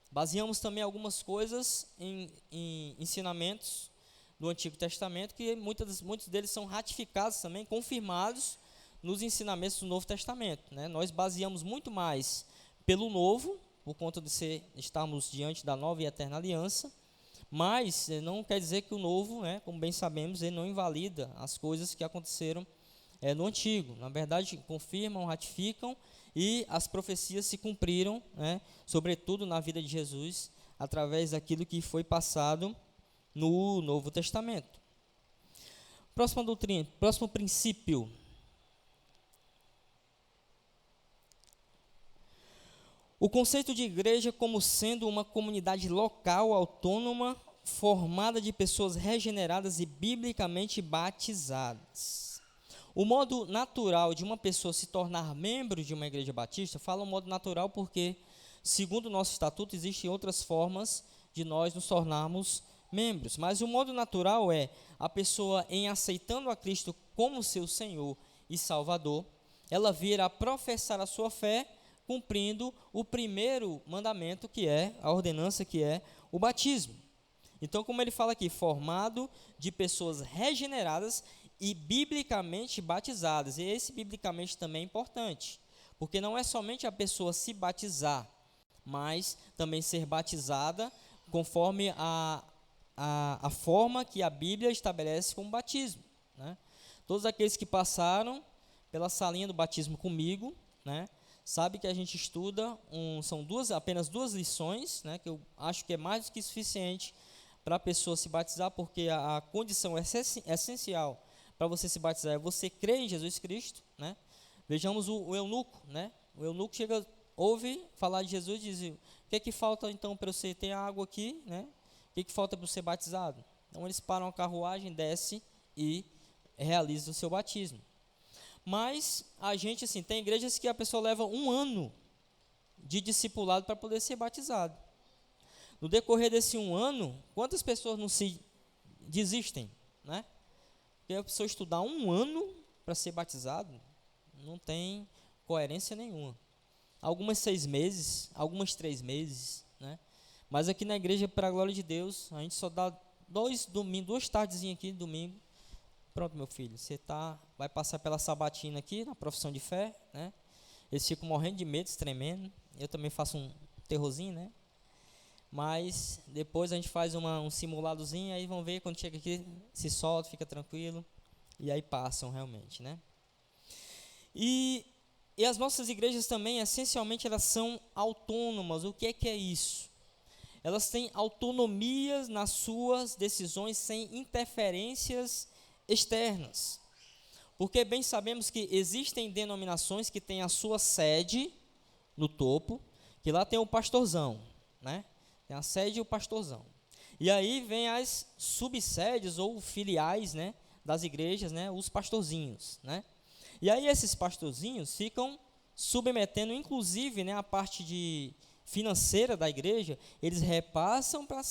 Baseamos também algumas coisas em ensinamentos do Antigo Testamento, que muitos deles são ratificados também, confirmados nos ensinamentos do Novo Testamento, né? Nós baseamos muito mais pelo Novo, por conta de estarmos diante da nova e eterna aliança, mas não quer dizer que o Novo, né, como bem sabemos, ele não invalida as coisas que aconteceram no Antigo. Na verdade, confirmam, ratificam, e as profecias se cumpriram, né, sobretudo na vida de Jesus, através daquilo que foi passado no Novo Testamento. Próxima doutrina, próximo princípio. O conceito de igreja como sendo uma comunidade local, autônoma, formada de pessoas regeneradas e biblicamente batizadas. O modo natural de uma pessoa se tornar membro de uma igreja batista, falo modo natural porque, segundo o nosso estatuto, existem outras formas de nós nos tornarmos membros. Mas o modo natural é a pessoa, em aceitando a Cristo como seu Senhor e Salvador, ela vir a professar a sua fé, cumprindo o primeiro mandamento, que é a ordenança, que é o batismo. Então, como ele fala aqui, formado de pessoas regeneradas e biblicamente batizadas. E esse biblicamente também é importante, porque não é somente a pessoa se batizar, mas também ser batizada conforme a forma que a Bíblia estabelece como batismo, né? Todos aqueles que passaram pela salinha do batismo comigo, né, sabe que a gente estuda, são apenas duas lições, né, que eu acho que é mais do que suficiente para a pessoa se batizar, porque a condição essencial para você se batizar é você crer em Jesus Cristo, né? Vejamos o eunuco, né? O eunuco chega, ouve falar de Jesus e diz: o que é que falta então para você ter água aqui, né? O que é que falta para você ser batizado? Então eles param a carruagem, desce e realiza o seu batismo. Mas a gente, assim, tem igrejas que a pessoa leva 1 ano de discipulado para poder ser batizado. No decorrer desse 1 ano, quantas pessoas não se desistem, né? Porque a pessoa estudar 1 ano para ser batizado, não tem coerência nenhuma. Algumas 6 meses, algumas 3 meses, né? Mas aqui na igreja, para a glória de Deus, a gente só dá 2 tardezinhas aqui, domingo. Pronto, meu filho, você vai passar pela sabatina aqui, na profissão de fé, né? Eles ficam morrendo de medo, tremendo. Eu também faço um terrorzinho, né? Mas depois a gente faz um simuladozinho, aí vão ver, quando chega aqui, se solta, fica tranquilo, e aí passam realmente, né? E as nossas igrejas também, essencialmente, elas são autônomas. O que é isso? Elas têm autonomia nas suas decisões, sem interferências externas. Porque bem sabemos que existem denominações que têm a sua sede no topo, que lá tem o pastorzão, né? Tem a sede e o pastorzão. E aí vem as subsedes ou filiais, né, das igrejas, né, os pastorzinhos, né? E aí esses pastorzinhos ficam submetendo, inclusive, né, a parte financeira da igreja, eles repassam para a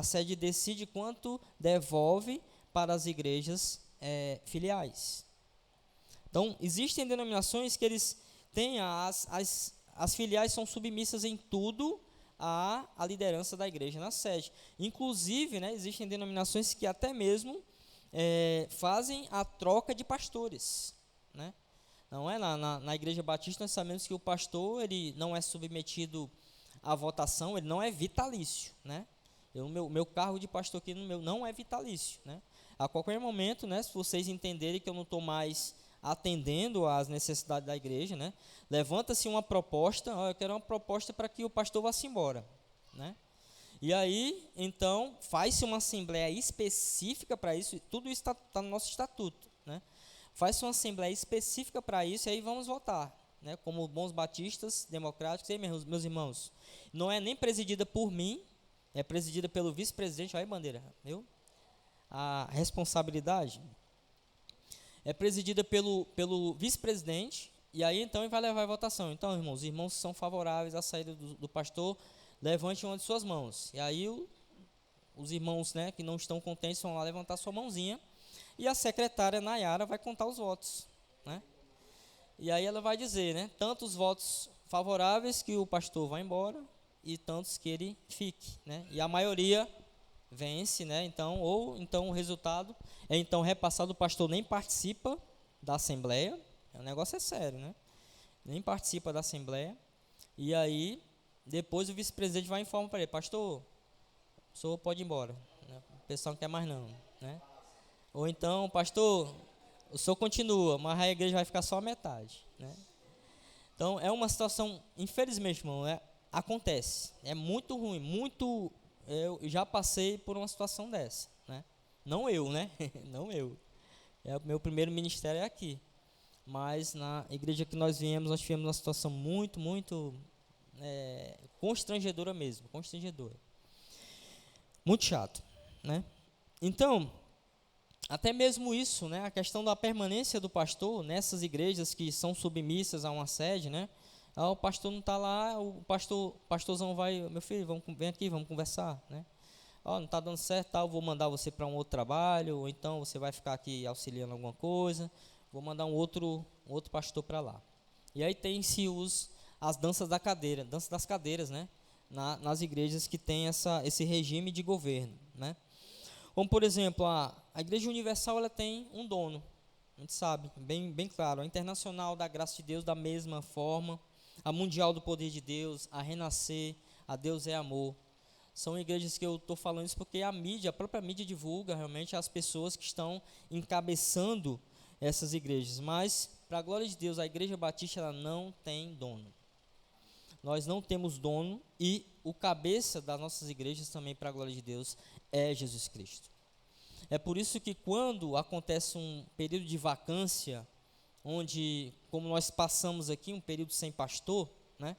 sede decide quanto devolve para as igrejas filiais. Então, existem denominações que eles têm, as filiais são submissas em tudo à liderança da igreja na sede. Inclusive, né, existem denominações que até mesmo fazem a troca de pastores, né? Não é? Na Igreja Batista nós sabemos que o pastor ele não é submetido à votação, ele não é vitalício, né? Meu cargo de pastor aqui não é vitalício, né? A qualquer momento, né, se vocês entenderem que eu não estou mais atendendo às necessidades da igreja, né, levanta-se uma proposta, eu quero uma proposta para que o pastor vá-se embora, né? E aí, então, faz-se uma assembleia específica para isso, tudo isso está no nosso estatuto, né? Faz-se uma assembleia específica para isso e aí vamos votar, né, como bons batistas democráticos. E aí, meus irmãos, não é nem presidida por mim, é presidida pelo vice-presidente. Olha aí, bandeira, viu? A responsabilidade é presidida pelo vice-presidente, e aí então ele vai levar a votação. Então, irmãos, os irmãos são favoráveis à saída do pastor, levante uma de suas mãos. E aí os irmãos, né, que não estão contentes vão lá levantar sua mãozinha, e a secretária Nayara vai contar os votos, né? E aí ela vai dizer, né, tantos votos favoráveis que o pastor vai embora e tantos que ele fique, né? E a maioria vence, né? Então o resultado é então repassado, o pastor nem participa da assembleia. O negócio é sério, né? Nem participa da assembleia. E aí depois o vice-presidente vai informar para ele: pastor, o senhor pode ir embora, né? O pessoal não quer mais não, né? Ou então, pastor, o senhor continua, mas a igreja vai ficar só a metade, né? Então é uma situação, infelizmente, irmão, acontece. É muito ruim, muito. Eu já passei por uma situação dessa, né? Não eu, né? Não eu. O meu primeiro ministério é aqui. Mas na igreja que nós nós tivemos uma situação muito, muito constrangedora mesmo, constrangedora. Muito chato, né? Então, até mesmo isso, né? A questão da permanência do pastor nessas igrejas que são submissas a uma sede, né? O pastor não está lá, o pastorzão vai: meu filho, vem aqui, vamos conversar, né? Não está dando certo, eu vou mandar você para um outro trabalho, ou então você vai ficar aqui auxiliando alguma coisa, vou mandar um outro pastor para lá. E aí tem-se as danças das cadeiras, né? Nas igrejas que tem esse regime de governo, né? Como, por exemplo, a Igreja Universal, ela tem um dono, a gente sabe, bem claro. A Internacional da Graça de Deus, da mesma forma. A Mundial do Poder de Deus, a Renascer, a Deus é Amor. São igrejas que eu estou falando isso porque a própria mídia divulga realmente as pessoas que estão encabeçando essas igrejas. Mas, para a glória de Deus, a Igreja Batista ela não tem dono. nós não temos dono e o cabeça das nossas igrejas também, para a glória de Deus, é Jesus Cristo. É por isso que quando acontece um período de vacância, onde, como nós passamos aqui, um período sem pastor, né,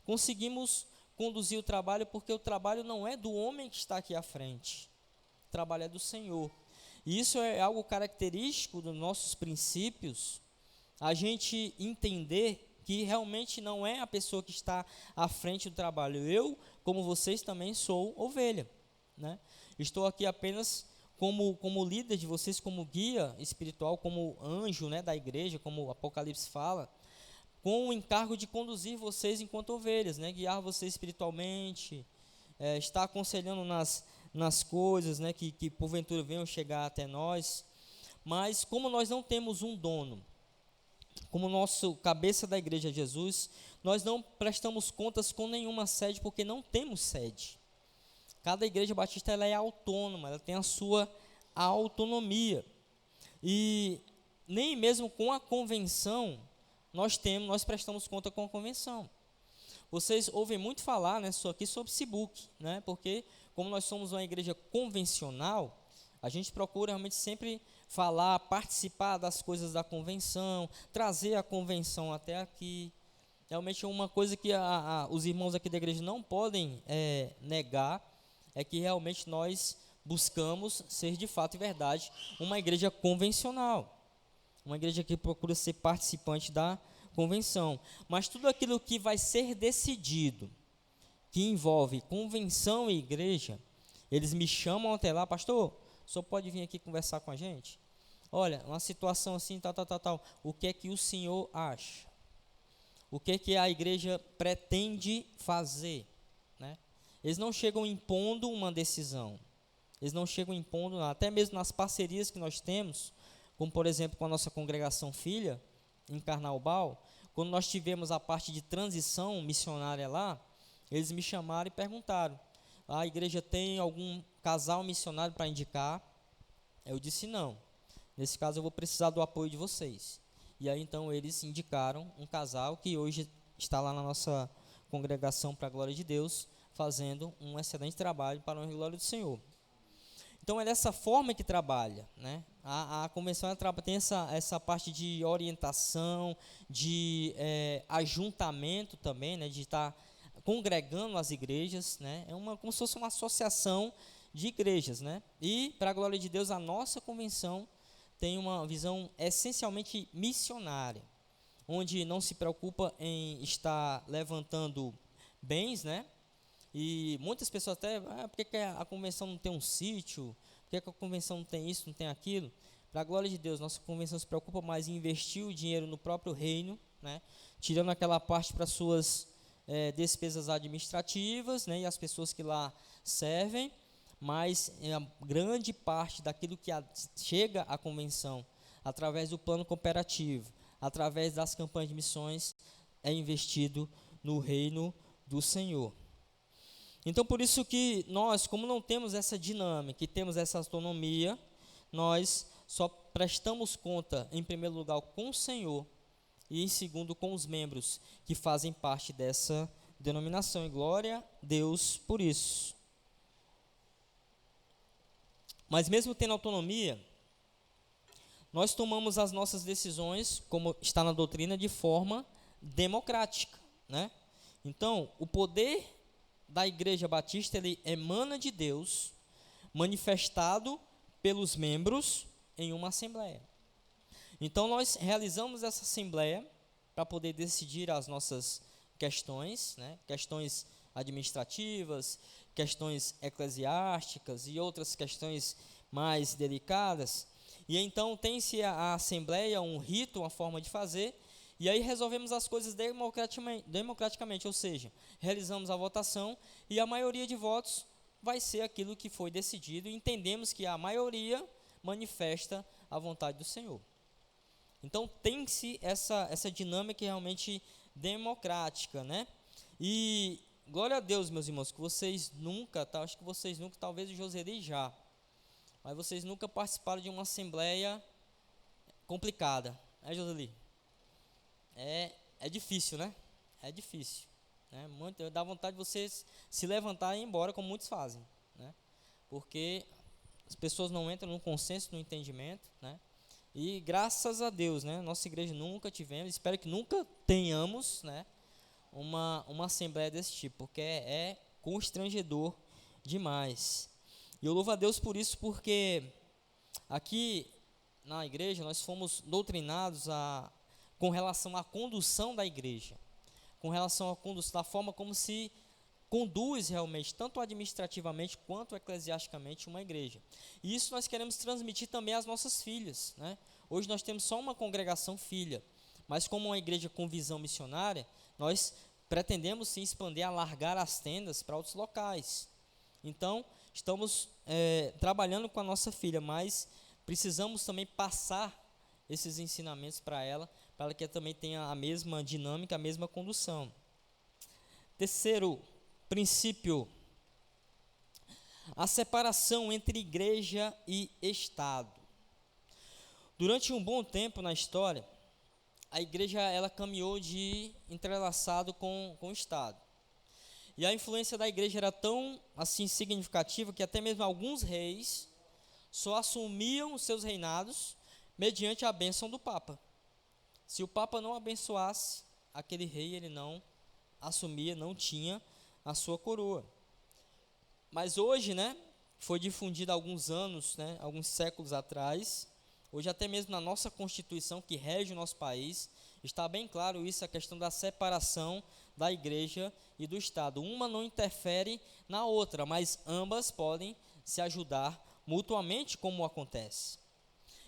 conseguimos conduzir o trabalho, porque o trabalho não é do homem que está aqui à frente, o trabalho é do Senhor. E isso é algo característico dos nossos princípios, a gente entender que realmente não é a pessoa que está à frente do trabalho. Eu, como vocês, também sou ovelha, né? Estou aqui apenas como líder de vocês, como guia espiritual, como anjo, né, da igreja, como o Apocalipse fala, com o encargo de conduzir vocês enquanto ovelhas, né, guiar vocês espiritualmente, estar aconselhando nas coisas, né, que porventura venham chegar até nós. Mas como nós não temos um dono, como nosso cabeça da igreja é Jesus, nós não prestamos contas com nenhuma sede, porque não temos sede. Cada igreja batista ela é autônoma, ela tem a sua autonomia. E nem mesmo com a convenção nós prestamos conta com a convenção. Vocês ouvem muito falar, né, aqui sobre Cibuc, né, porque como nós somos uma igreja convencional, a gente procura realmente sempre falar, participar das coisas da convenção, trazer a convenção até aqui. Realmente é uma coisa que os irmãos aqui da igreja não podem negar, é que realmente nós buscamos ser de fato e verdade uma igreja convencional, uma igreja que procura ser participante da convenção. Mas tudo aquilo que vai ser decidido, que envolve convenção e igreja, eles me chamam até lá, pastor, o senhor pode vir aqui conversar com a gente? Olha, uma situação assim, tal. O que é que o senhor acha? O que é que a igreja pretende fazer? Né? Eles não chegam impondo uma decisão. Eles não chegam impondo nada. Até mesmo nas parcerias que nós temos, como por exemplo com a nossa congregação filha, em Carnaubal, quando nós tivemos a parte de transição missionária lá, eles me chamaram e perguntaram, a igreja tem algum casal missionário para indicar? Eu disse não. Nesse caso eu vou precisar do apoio de vocês. E aí então eles indicaram um casal que hoje está lá na nossa congregação para a glória de Deus, fazendo um excelente trabalho para a honra e glória do Senhor. Então é dessa forma que trabalha, né? A convenção tem essa parte de orientação, de ajuntamento também, né? De estar congregando as igrejas, né? Como se fosse uma associação de igrejas, né? E, para a glória de Deus, a nossa convenção tem uma visão essencialmente missionária, onde não se preocupa em estar levantando bens, né? E muitas pessoas até, por que a convenção não tem um sítio? Por que a convenção não tem isso, não tem aquilo? Para a glória de Deus, nossa convenção se preocupa mais em investir o dinheiro no próprio reino, né? Tirando aquela parte para suas despesas administrativas, né, e as pessoas que lá servem, mas a grande parte daquilo que chega à convenção, através do plano cooperativo, através das campanhas de missões, é investido no reino do Senhor. Então, por isso que nós, como não temos essa dinâmica e temos essa autonomia, nós só prestamos conta, em primeiro lugar, com o Senhor, e em segundo com os membros que fazem parte dessa denominação, e glória a Deus por isso. Mas mesmo tendo autonomia, nós tomamos as nossas decisões, como está na doutrina, de forma democrática, né? Então, o poder da Igreja Batista, ele emana de Deus, manifestado pelos membros em uma assembleia. Então, nós realizamos essa assembleia para poder decidir as nossas questões, né? Questões administrativas, questões eclesiásticas e outras questões mais delicadas. E então, tem-se a assembleia, um rito, uma forma de fazer, e aí resolvemos as coisas democraticamente, ou seja, realizamos a votação e a maioria de votos vai ser aquilo que foi decidido, e entendemos que a maioria manifesta a vontade do Senhor. Então, tem-se essa dinâmica realmente democrática, né? E glória a Deus, meus irmãos, que vocês nunca, acho que vocês nunca, talvez o Joseli já, mas vocês nunca participaram de uma assembleia complicada, né, Joseli? É difícil, né? É difícil. né? Dá vontade de você se levantar e ir embora, como muitos fazem, né? Porque as pessoas não entram no consenso, no entendimento, né? E graças a Deus, né? Nossa igreja nunca tivemos, espero que nunca tenhamos, né? Uma assembleia desse tipo, porque é constrangedor demais. E eu louvo a Deus por isso, porque aqui na igreja nós fomos doutrinados com relação à condução da igreja, com relação à condução, da forma como se conduz realmente, tanto administrativamente quanto eclesiasticamente, uma igreja. E isso nós queremos transmitir também às nossas filhas, né? Hoje nós temos só uma congregação filha, mas como uma igreja com visão missionária, nós pretendemos sim expandir, alargar as tendas para outros locais. Então, estamos trabalhando com a nossa filha, mas precisamos também passar esses ensinamentos para ela que também tenha a mesma dinâmica, a mesma condução. Terceiro princípio, a separação entre igreja e Estado. Durante um bom tempo na história, a igreja ela caminhou de entrelaçado com o Estado. E a influência da igreja era tão assim significativa que até mesmo alguns reis só assumiam os seus reinados mediante a bênção do Papa. Se o Papa não abençoasse, aquele rei ele não assumia, não tinha a sua coroa. Mas hoje, né, foi difundido há alguns anos, né, alguns séculos atrás, hoje até mesmo na nossa Constituição que rege o nosso país, está bem claro isso, a questão da separação da igreja e do Estado. Uma não interfere na outra, mas ambas podem se ajudar mutuamente, como acontece.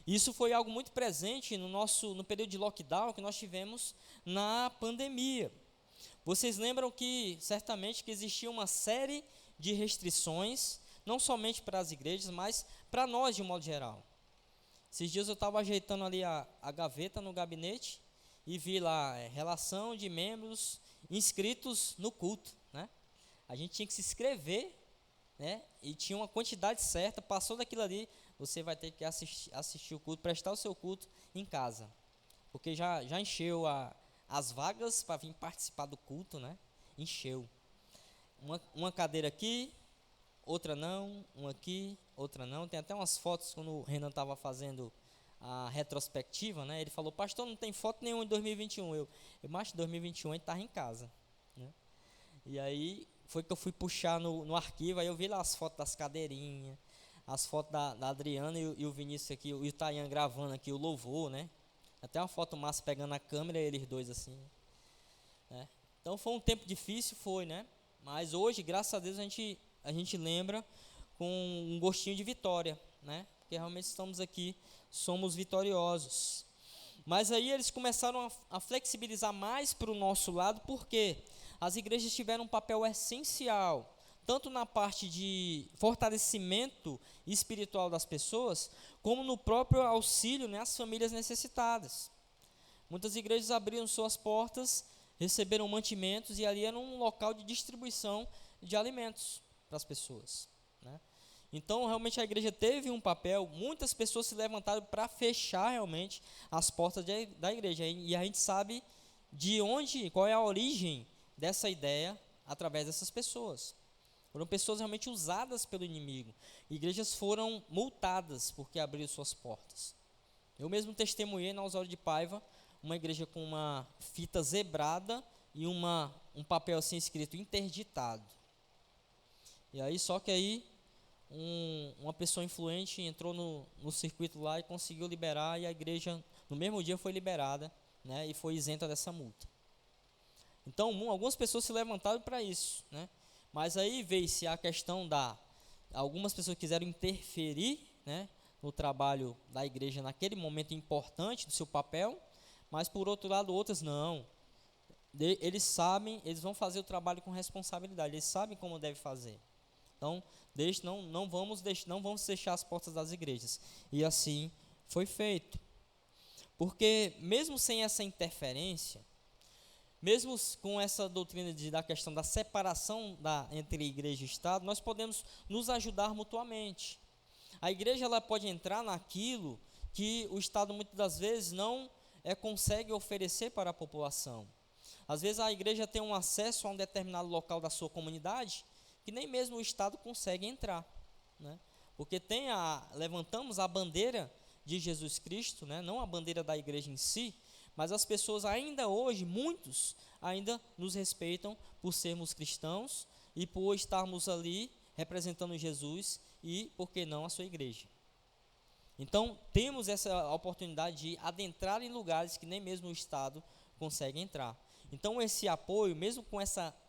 Isso foi algo muito presente no período de lockdown que nós tivemos na pandemia. Vocês lembram que, certamente, que existia uma série de restrições, não somente para as igrejas, mas para nós de um modo geral. Esses dias eu estava ajeitando ali a gaveta no gabinete e vi lá relação de membros inscritos no culto, né? A gente tinha que se inscrever, né? E tinha uma quantidade certa, passou daquilo ali, você vai ter que assistir o culto, prestar o seu culto em casa, porque já encheu as vagas para vir participar do culto, né? Encheu. Uma cadeira aqui, outra não, uma aqui, outra não. Tem até umas fotos quando o Renan estava fazendo a retrospectiva, né? Ele falou, pastor, não tem foto nenhuma em 2021. Eu acho que 2021 ele estava em casa, né? E aí foi que eu fui puxar no arquivo, aí eu vi lá as fotos das cadeirinhas, as fotos da Adriana e o Vinícius aqui, e o Tayan gravando aqui o louvor, né? Até uma foto massa pegando a câmera, eles dois assim, né? Então foi um tempo difícil, foi, né? Mas hoje, graças a Deus, a gente lembra com um gostinho de vitória, né? Porque realmente estamos aqui, somos vitoriosos. Mas aí eles começaram a flexibilizar mais para o nosso lado, porque as igrejas tiveram um papel essencial, tanto na parte de fortalecimento espiritual das pessoas, como no próprio auxílio, né, às famílias necessitadas. Muitas igrejas abriram suas portas, receberam mantimentos, e ali era um local de distribuição de alimentos para as pessoas, né? Então, realmente, a igreja teve um papel, muitas pessoas se levantaram para fechar realmente as portas da igreja, e a gente sabe qual é a origem dessa ideia através dessas pessoas. Foram pessoas realmente usadas pelo inimigo. Igrejas foram multadas porque abriram suas portas. Eu mesmo testemunhei na Osório de Paiva, uma igreja com uma fita zebrada e um papel assim escrito interditado. E aí, só que aí, uma pessoa influente entrou no circuito lá e conseguiu liberar, e a igreja, no mesmo dia, foi liberada, né, e foi isenta dessa multa. Então, algumas pessoas se levantaram para isso, né? Mas aí veio-se a questão algumas pessoas quiseram interferir, né, no trabalho da igreja naquele momento importante do seu papel, mas por outro lado outras não. Eles sabem, eles vão fazer o trabalho com responsabilidade, eles sabem como deve fazer. Então, não vamos deixar as portas das igrejas. E assim foi feito. Porque mesmo sem essa interferência, mesmo com essa doutrina da questão da separação entre igreja e Estado, nós podemos nos ajudar mutuamente. A igreja ela pode entrar naquilo que o Estado muitas das vezes não consegue oferecer para a população. Às vezes a igreja tem um acesso a um determinado local da sua comunidade que nem mesmo o Estado consegue entrar, né? Porque levantamos a bandeira de Jesus Cristo, né? Não a bandeira da igreja em si, mas as pessoas ainda hoje, muitos, ainda nos respeitam por sermos cristãos e por estarmos ali representando Jesus e, por que não, a sua igreja. Então, temos essa oportunidade de adentrar em lugares que nem mesmo o Estado consegue entrar. Então, esse apoio, mesmo com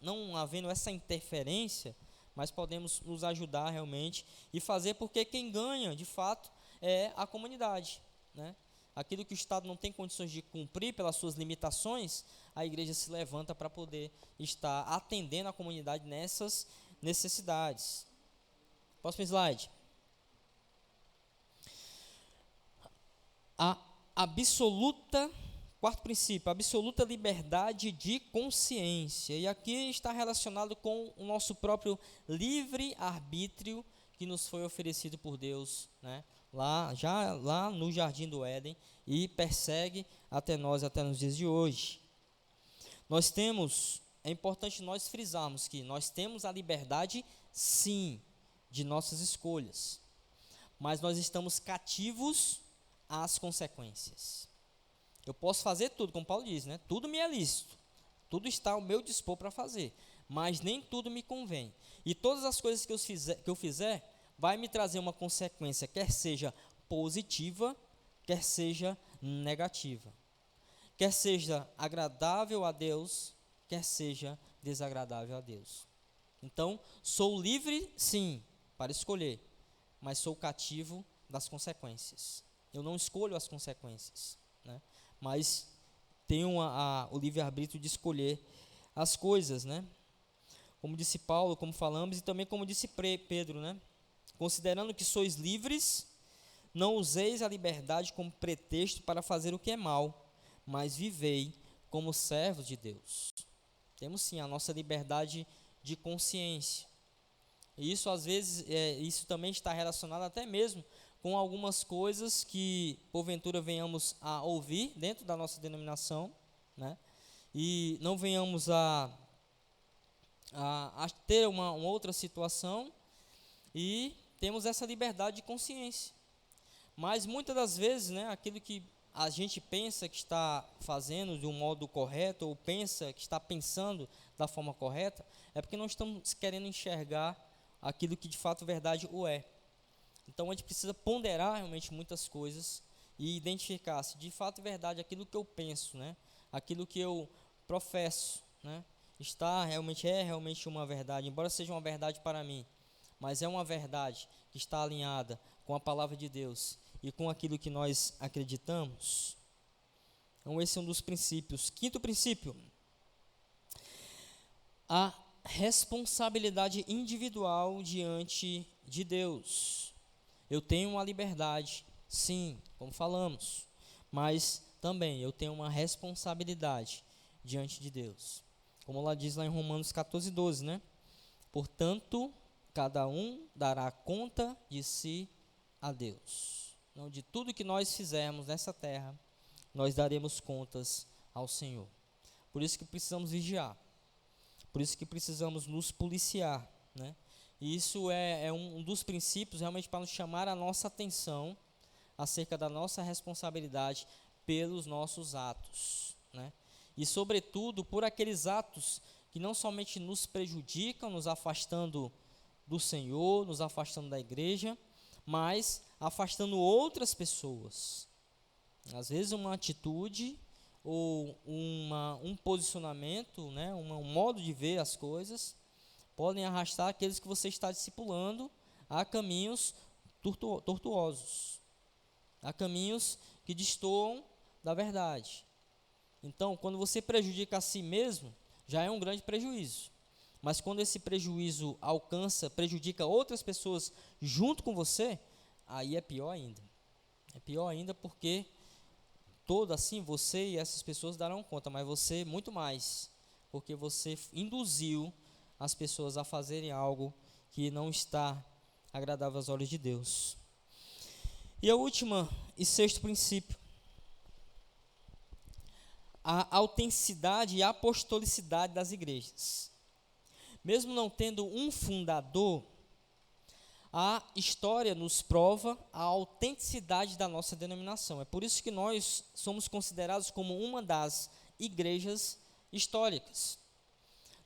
não havendo essa interferência, mas podemos nos ajudar realmente e fazer, porque quem ganha, de fato, é a comunidade, né? Aquilo que o Estado não tem condições de cumprir pelas suas limitações, a igreja se levanta para poder estar atendendo a comunidade nessas necessidades. Próximo slide. Quarto princípio, absoluta liberdade de consciência. E aqui está relacionado com o nosso próprio livre-arbítrio que nos foi oferecido por Deus, né? Lá no Jardim do Éden, e persegue até nos dias de hoje. É importante nós frisarmos que nós temos a liberdade, sim, de nossas escolhas, mas nós estamos cativos às consequências. Eu posso fazer tudo, como Paulo diz, né? Tudo me é lícito, tudo está ao meu dispor para fazer, mas nem tudo me convém. E todas as coisas que eu fizer vai me trazer uma consequência, quer seja positiva, quer seja negativa, quer seja agradável a Deus, quer seja desagradável a Deus. Então, sou livre, sim, para escolher, mas sou cativo das consequências. Eu não escolho as consequências, né? Mas tenho o livre-arbítrio de escolher as coisas, né? Como disse Paulo, como falamos, e também como disse Pedro, né? Considerando que sois livres, não useis a liberdade como pretexto para fazer o que é mal, mas vivei como servos de Deus. Temos sim a nossa liberdade de consciência. E isso às vezes, isso também está relacionado até mesmo com algumas coisas que porventura venhamos a ouvir dentro da nossa denominação, né? E não venhamos a ter uma outra situação, e temos essa liberdade de consciência. Mas muitas das vezes, né, aquilo que a gente pensa que está fazendo de um modo correto, ou pensa que está pensando da forma correta, é porque não estamos querendo enxergar aquilo que de fato verdade o é. Então a gente precisa ponderar realmente muitas coisas e identificar se de fato é verdade aquilo que eu penso, né, aquilo que eu professo, né, é realmente uma verdade, embora seja uma verdade para mim, mas é uma verdade que está alinhada com a palavra de Deus e com aquilo que nós acreditamos. Então esse é um dos princípios. Quinto princípio, a responsabilidade individual diante de Deus. Eu tenho uma liberdade, sim, como falamos, mas também eu tenho uma responsabilidade diante de Deus. Como lá diz lá em Romanos 14:12, né? Portanto, cada um dará conta de si a Deus. Então, de tudo que nós fizermos nessa terra, nós daremos contas ao Senhor. Por isso que precisamos vigiar. Por isso que precisamos nos policiar, né? E isso é um dos princípios realmente para nos chamar a nossa atenção acerca da nossa responsabilidade pelos nossos atos, né? E sobretudo por aqueles atos que não somente nos prejudicam, nos afastando do Senhor, nos afastando da igreja, mas afastando outras pessoas. Às vezes uma atitude ou um posicionamento, né, um modo de ver as coisas, podem arrastar aqueles que você está discipulando a caminhos tortuosos, a caminhos que destoam da verdade. Então, quando você prejudica a si mesmo, já é um grande prejuízo. Mas quando esse prejuízo prejudica outras pessoas junto com você, aí é pior ainda. É pior ainda porque você e essas pessoas darão conta, mas você muito mais, porque você induziu as pessoas a fazerem algo que não está agradável aos olhos de Deus. E a última e sexto princípio, a autenticidade e a apostolicidade das igrejas. Mesmo não tendo um fundador, a história nos prova a autenticidade da nossa denominação. É por isso que nós somos considerados como uma das igrejas históricas.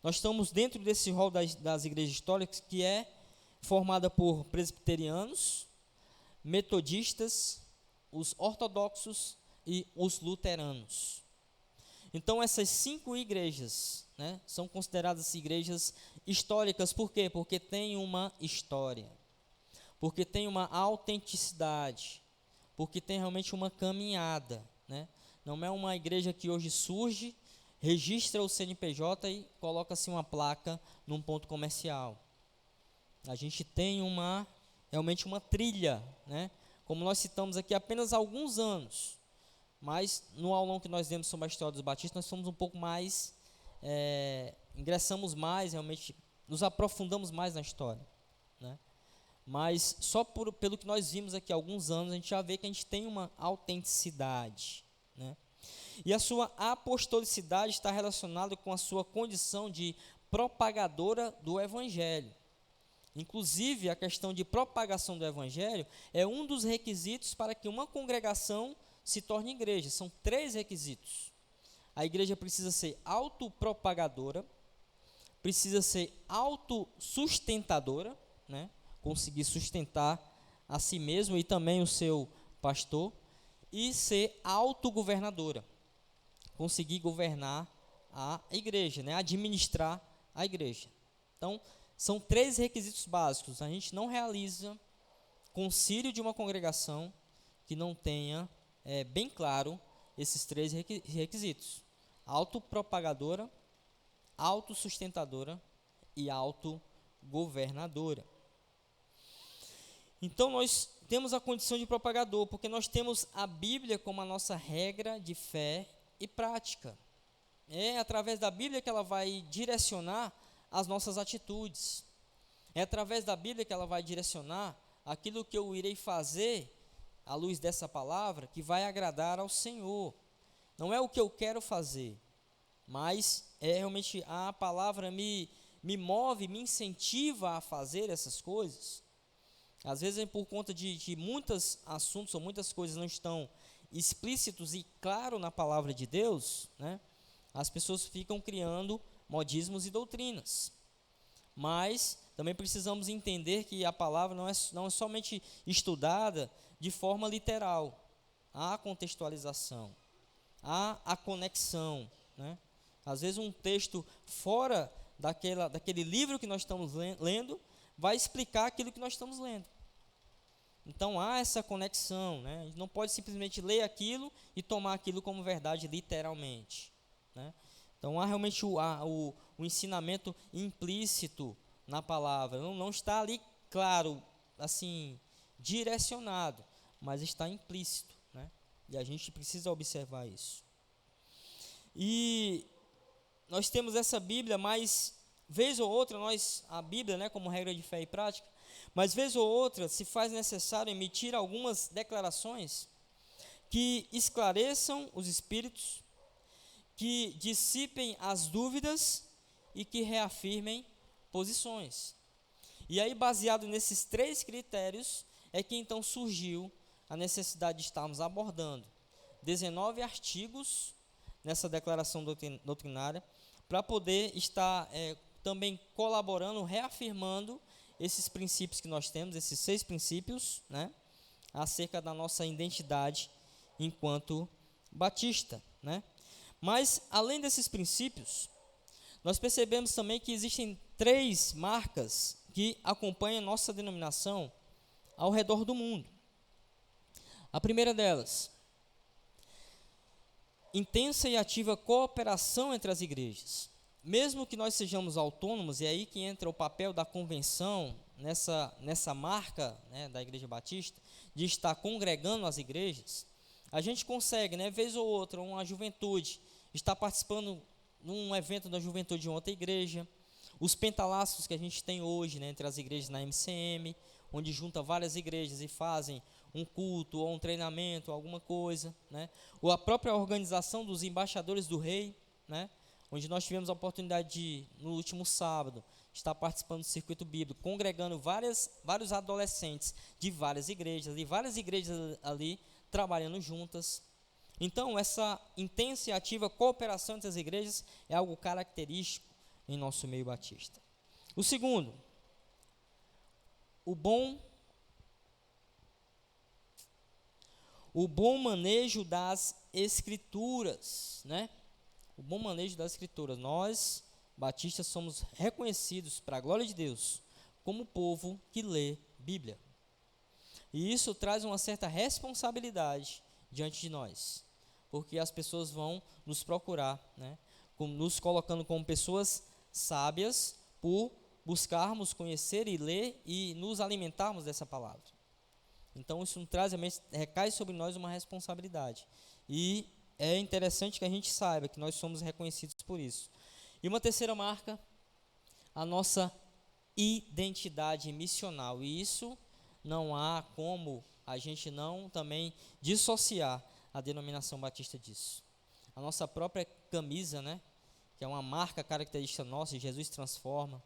Nós estamos dentro desse rol das igrejas históricas, que é formada por presbiterianos, metodistas, os ortodoxos e os luteranos. Então, essas 5 igrejas, né, são consideradas igrejas históricas. Por quê? Porque tem uma história, porque tem uma autenticidade, porque tem realmente uma caminhada, né? Não é uma igreja que hoje surge, registra o CNPJ e coloca-se uma placa num ponto comercial. A gente tem realmente uma trilha, né? Como nós citamos aqui, apenas alguns anos, mas no aulão que nós demos sobre a história dos batistas, nós somos um pouco mais, ingressamos mais, realmente, nos aprofundamos mais na história, né? Mas só pelo que nós vimos aqui há alguns anos, a gente já vê que a gente tem uma autenticidade, né? E a sua apostolicidade está relacionada com a sua condição de propagadora do Evangelho. Inclusive, a questão de propagação do Evangelho é um dos requisitos para que uma congregação se torne igreja. São 3 requisitos. A igreja precisa ser autopropagadora, precisa ser autossustentadora, né? Conseguir sustentar a si mesmo e também o seu pastor, e ser autogovernadora, conseguir governar a igreja, né? Administrar a igreja. Então, são 3 requisitos básicos. A gente não realiza concílio de uma congregação que não tenha bem claro esses 3 requisitos: autopropagadora, autossustentadora e autogovernadora. Então, nós temos a condição de propagador, porque nós temos a Bíblia como a nossa regra de fé e prática. É através da Bíblia que ela vai direcionar as nossas atitudes. É através da Bíblia que ela vai direcionar aquilo que eu irei fazer à luz dessa palavra, que vai agradar ao Senhor. Não é o que eu quero fazer, mas é realmente a palavra me move, me incentiva a fazer essas coisas. Às vezes é por conta de muitos assuntos ou muitas coisas não estão explícitos e claro na palavra de Deus, né? As pessoas ficam criando modismos e doutrinas. Mas também precisamos entender que a palavra não é somente estudada de forma literal. Há contextualização, há a conexão, né? Às vezes um texto fora daquele livro que nós estamos lendo vai explicar aquilo que nós estamos lendo. Então há essa conexão, né? A gente não pode simplesmente ler aquilo e tomar aquilo como verdade literalmente, né? Então há realmente o ensinamento implícito na palavra. Não está ali claro, assim, direcionado, mas está implícito, né? E a gente precisa observar isso. E nós temos essa Bíblia, mas vez ou outra a Bíblia, né, como regra de fé e prática, mas vez ou outra se faz necessário emitir algumas declarações que esclareçam os espíritos, que dissipem as dúvidas e que reafirmem posições. E aí, baseado nesses 3 critérios, é que então surgiu a necessidade de estarmos abordando 19 artigos nessa declaração doutrinária, para poder estar também colaborando, reafirmando esses princípios que nós temos, esses 6 princípios, né, acerca da nossa identidade enquanto batista, né? Mas, além desses princípios, nós percebemos também que existem 3 marcas que acompanham a nossa denominação ao redor do mundo. A primeira delas, intensa e ativa cooperação entre as igrejas. Mesmo que nós sejamos autônomos, e é aí que entra o papel da convenção, nessa marca, né, da Igreja Batista, de estar congregando as igrejas, a gente consegue, né, vez ou outra, uma juventude, estar participando num evento da juventude de outra igreja, os pentalaços que a gente tem hoje, né, entre as igrejas na MCM, onde junta várias igrejas e fazem um culto ou um treinamento, alguma coisa, né? Ou a própria organização dos embaixadores do rei, né? Onde nós tivemos a oportunidade de, no último sábado, estar participando do circuito bíblico, congregando vários adolescentes de várias igrejas ali trabalhando juntas. Então, essa intensa e ativa cooperação entre as igrejas é algo característico em nosso meio batista. O segundo, o bom manejo das escrituras, né? O bom manejo das escrituras. Nós, batistas, somos reconhecidos, para a glória de Deus, como povo que lê Bíblia. E isso traz uma certa responsabilidade diante de nós, porque as pessoas vão nos procurar, né? Nos colocando como pessoas sábias por buscarmos conhecer e ler e nos alimentarmos dessa palavra. Então isso recai sobre nós uma responsabilidade. E é interessante que a gente saiba que nós somos reconhecidos por isso. E uma terceira marca, a nossa identidade missional. E isso não há como a gente não também dissociar a denominação batista disso. A nossa própria camisa, né, que é uma marca característica nossa, Jesus transforma.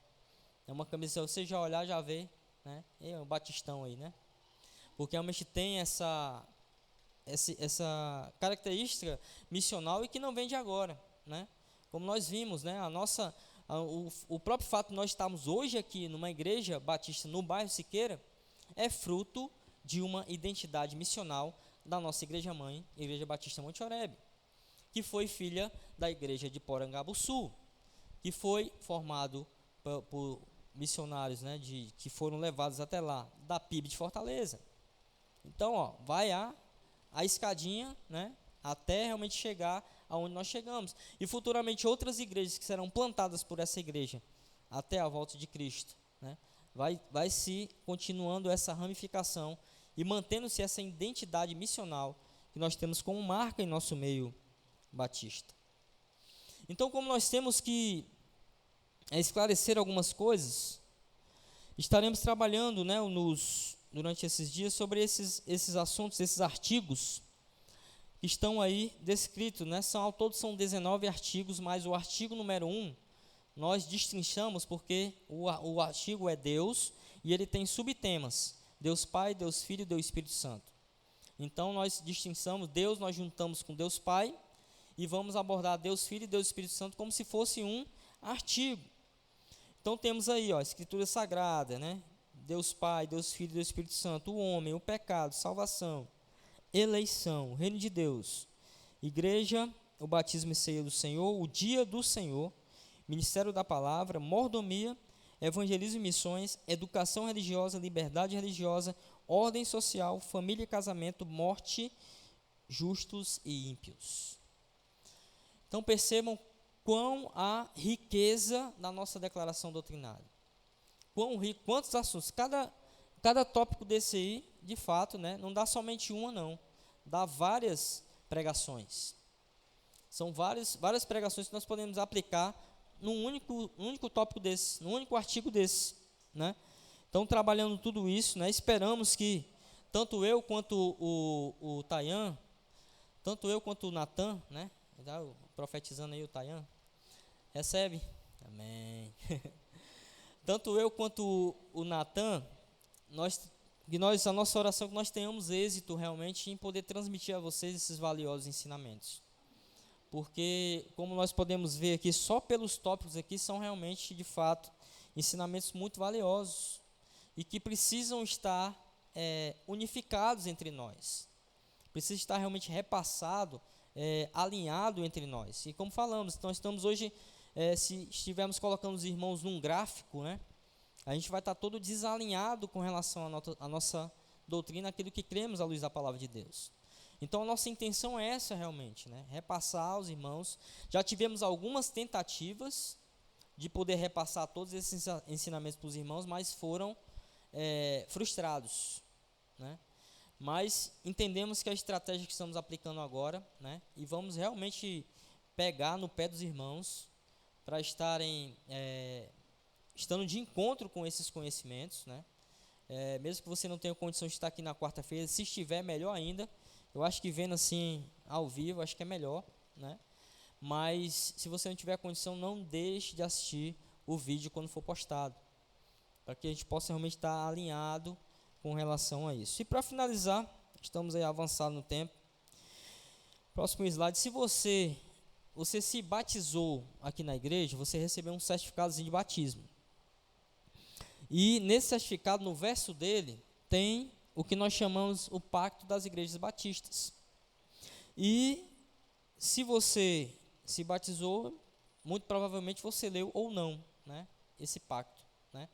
É uma camisa, você já olhar, já vê, né? É um batistão aí, né? Porque realmente tem essa característica missional e que não vem de agora, né? Como nós vimos, né? O próprio fato de nós estarmos hoje aqui numa igreja batista no bairro Siqueira é fruto de uma identidade missional da nossa igreja-mãe, Igreja Batista Monte Oreb, que foi filha da igreja de Porangabuçu, que foi formado por missionários, né, que foram levados até lá, da PIB de Fortaleza. Então, vai a escadinha, né, até realmente chegar aonde nós chegamos. E futuramente outras igrejas que serão plantadas por essa igreja até a volta de Cristo, né, vai se continuando essa ramificação e mantendo-se essa identidade missional que nós temos como marca em nosso meio batista. Então, como nós temos que esclarecer algumas coisas, estaremos trabalhando, né, durante esses dias sobre esses assuntos, esses artigos que estão aí descritos, né? Ao todo são 19 artigos, mas o artigo número 1 nós destrinchamos porque o artigo é Deus e ele tem subtemas: Deus Pai, Deus Filho e Deus Espírito Santo. Então nós distinguimos Deus, nós juntamos com Deus Pai e vamos abordar Deus Filho e Deus Espírito Santo como se fosse um artigo. Então temos aí, a Escritura Sagrada, né? Deus Pai, Deus Filho e Deus Espírito Santo, o homem, o pecado, salvação, eleição, reino de Deus, igreja, o batismo e ceia do Senhor, o dia do Senhor, ministério da palavra, mordomia, evangelismo e missões, educação religiosa, liberdade religiosa, ordem social, família e casamento, morte, justos e ímpios. Então percebam quão a riqueza da nossa declaração doutrinária. Quantos assuntos, cada tópico desse aí, de fato, né, não dá somente uma, não, dá várias pregações. São várias pregações que nós podemos aplicar num único tópico desse, num único artigo desse, né? Então, trabalhando tudo isso, né, esperamos que tanto eu quanto o Tayan, tanto eu quanto o Natan, né, profetizando aí o Tayan, recebe? Amém. Tanto eu quanto o Natan, a nossa oração é que nós tenhamos êxito realmente em poder transmitir a vocês esses valiosos ensinamentos. Porque, como nós podemos ver aqui, só pelos tópicos aqui são realmente, de fato, ensinamentos muito valiosos e que precisam estar unificados entre nós. Precisa estar realmente repassado, alinhado entre nós. E como falamos, nós estamos hoje, se estivermos colocando os irmãos num gráfico, né, a gente vai estar todo desalinhado com relação à nossa doutrina, aquilo que cremos à luz da palavra de Deus. Então a nossa intenção é essa realmente, né, repassar aos irmãos. Já tivemos algumas tentativas de poder repassar todos esses ensinamentos para os irmãos, mas foram frustrados, né? Mas entendemos que a estratégia que estamos aplicando agora, né, e vamos realmente pegar no pé dos irmãos para estando de encontro com esses conhecimentos, né, mesmo que você não tenha condição de estar aqui na quarta-feira, se estiver, melhor ainda. Eu acho que vendo assim ao vivo, acho que é melhor, né? Mas se você não tiver condição, não deixe de assistir o vídeo quando for postado, para que a gente possa realmente estar alinhado com relação a isso. E para finalizar, estamos aí avançados no tempo. Próximo slide. Se você se batizou aqui na igreja, você recebeu um certificadozinho de batismo. E nesse certificado, no verso dele, tem o que nós chamamos o pacto das igrejas batistas. E se você se batizou, muito provavelmente você leu ou não, né, esse pacto, né?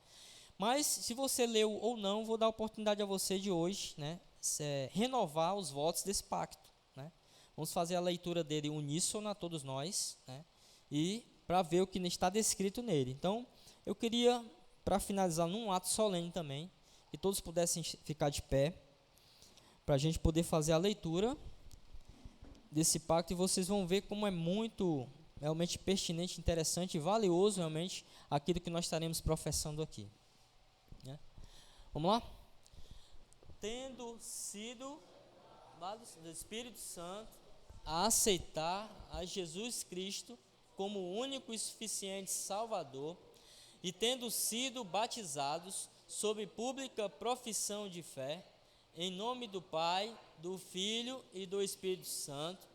Mas se você leu ou não, vou dar a oportunidade a você de hoje, né, renovar os votos desse pacto, né? Vamos fazer a leitura dele uníssona, todos nós, né, e para ver o que está descrito nele. Então, eu queria, para finalizar num ato solene também, que todos pudessem ficar de pé, para a gente poder fazer a leitura desse pacto, e vocês vão ver como é muito realmente pertinente, interessante e valioso realmente aquilo que nós estaremos professando aqui, né? Vamos lá? Tendo sido do Espírito Santo a aceitar a Jesus Cristo como o único e suficiente Salvador, e tendo sido batizados sob pública profissão de fé, em nome do Pai, do Filho e do Espírito Santo,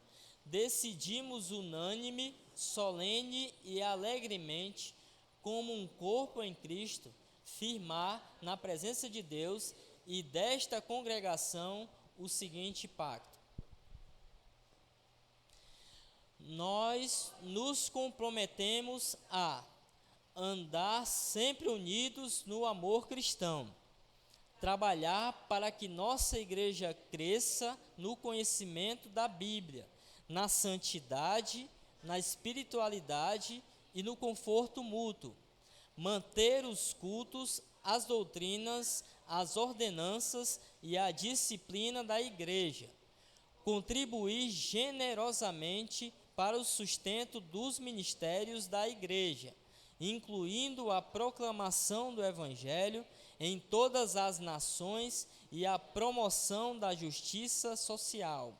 decidimos unânime, solene e alegremente, como um corpo em Cristo, firmar na presença de Deus e desta congregação o seguinte pacto. Nós nos comprometemos a andar sempre unidos no amor cristão, trabalhar para que nossa igreja cresça no conhecimento da Bíblia, na santidade, na espiritualidade e no conforto mútuo, manter os cultos, as doutrinas, as ordenanças e a disciplina da igreja, contribuir generosamente para o sustento dos ministérios da igreja, incluindo a proclamação do Evangelho em todas as nações e a promoção da justiça social.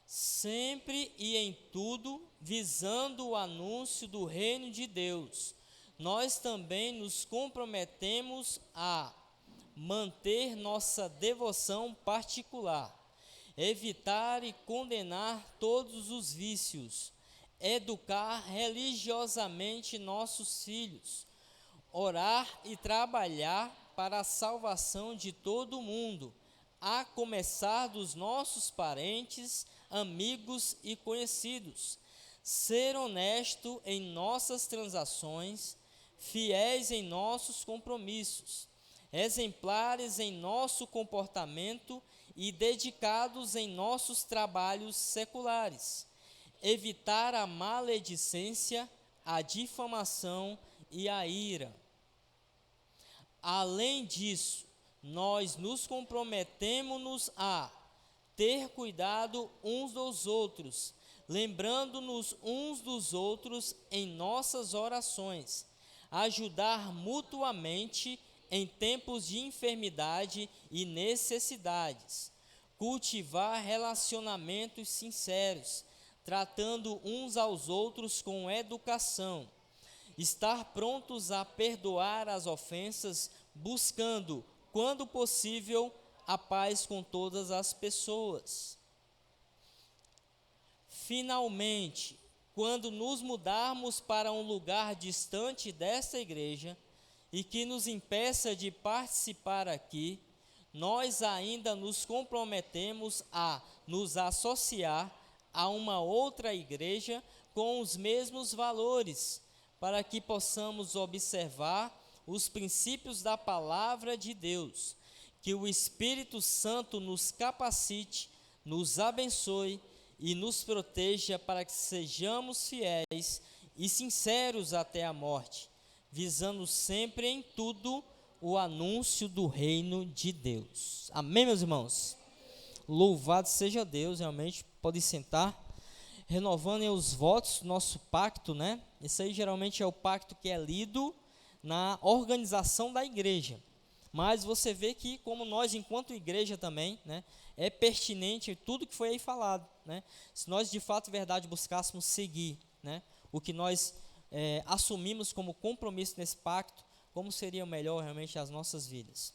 Sempre e em tudo, visando o anúncio do reino de Deus, nós também nos comprometemos a manter nossa devoção particular, evitar e condenar todos os vícios, educar religiosamente nossos filhos, orar e trabalhar para a salvação de todo o mundo, a começar dos nossos parentes, amigos e conhecidos, ser honesto em nossas transações, fiéis em nossos compromissos, exemplares em nosso comportamento e dedicados em nossos trabalhos seculares, evitar a maledicência, a difamação e a ira. Além disso, nós nos comprometemos a ter cuidado uns dos outros, lembrando-nos uns dos outros em nossas orações, ajudar mutuamente em tempos de enfermidade e necessidades, cultivar relacionamentos sinceros, tratando uns aos outros com educação, estar prontos a perdoar as ofensas, buscando, quando possível, a paz com todas as pessoas. Finalmente, quando nos mudarmos para um lugar distante desta igreja e que nos impeça de participar aqui, nós ainda nos comprometemos a nos associar a uma outra igreja com os mesmos valores, para que possamos observar os princípios da palavra de Deus. Que o Espírito Santo nos capacite, nos abençoe e nos proteja para que sejamos fiéis e sinceros até a morte, visando sempre em tudo o anúncio do reino de Deus. Amém, meus irmãos? Louvado seja Deus, realmente, pode sentar. Renovando os votos, nosso pacto, né? Esse aí geralmente é o pacto que é lido na organização da igreja. Mas você vê que, como nós, enquanto igreja também, né, é pertinente tudo que foi aí falado, né? Se nós, de fato e verdade, buscássemos seguir, né, o que nós assumimos como compromisso nesse pacto, como seria melhor realmente as nossas vidas?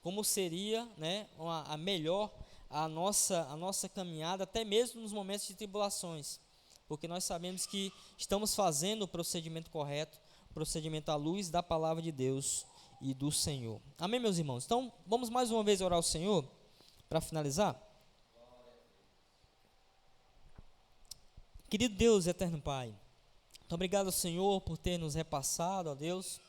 Como seria, né, a melhor a nossa caminhada, até mesmo nos momentos de tribulações? Porque nós sabemos que estamos fazendo o procedimento correto, o procedimento à luz da palavra de Deus e do Senhor. Amém, meus irmãos? Então, vamos mais uma vez orar ao Senhor, para finalizar. Querido Deus, eterno Pai, muito obrigado, Senhor, por ter nos repassado, ó Deus,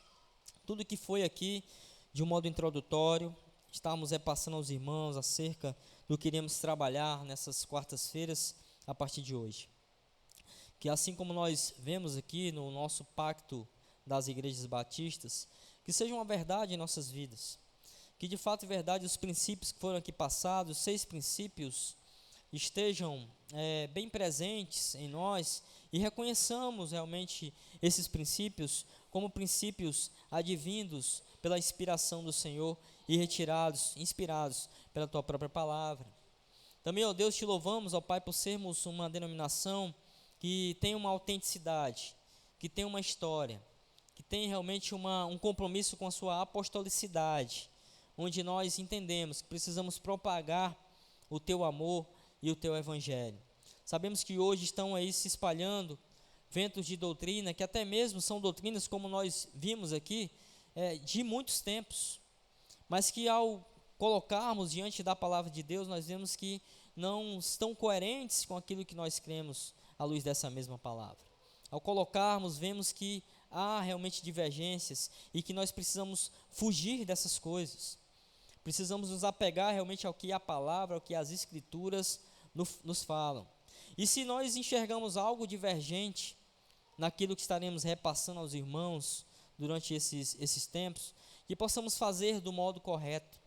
tudo que foi aqui, de um modo introdutório. Estávamos repassando aos irmãos acerca do que iremos trabalhar nessas quartas-feiras, a partir de hoje. Que assim como nós vemos aqui no nosso pacto das igrejas batistas, que seja uma verdade em nossas vidas. Que de fato e verdade os princípios que foram aqui passados, os 6 princípios, estejam bem presentes em nós e reconheçamos realmente esses princípios como princípios advindos pela inspiração do Senhor e retirados, inspirados pela Tua própria palavra. Também, ó Deus, te louvamos, ó Pai, por sermos uma denominação que tem uma autenticidade, que tem uma história, que tem realmente um compromisso com a sua apostolicidade, onde nós entendemos que precisamos propagar o Teu amor e o Teu Evangelho. Sabemos que hoje estão aí se espalhando ventos de doutrina, que até mesmo são doutrinas, como nós vimos aqui, de muitos tempos, mas que ao colocarmos diante da palavra de Deus, nós vemos que não estão coerentes com aquilo que nós cremos à luz dessa mesma palavra. Ao colocarmos, vemos que há realmente divergências e que nós precisamos fugir dessas coisas. Precisamos nos apegar realmente ao que a palavra, ao que as escrituras nos falam. E se nós enxergamos algo divergente naquilo que estaremos repassando aos irmãos durante esses tempos, que possamos fazer do modo correto.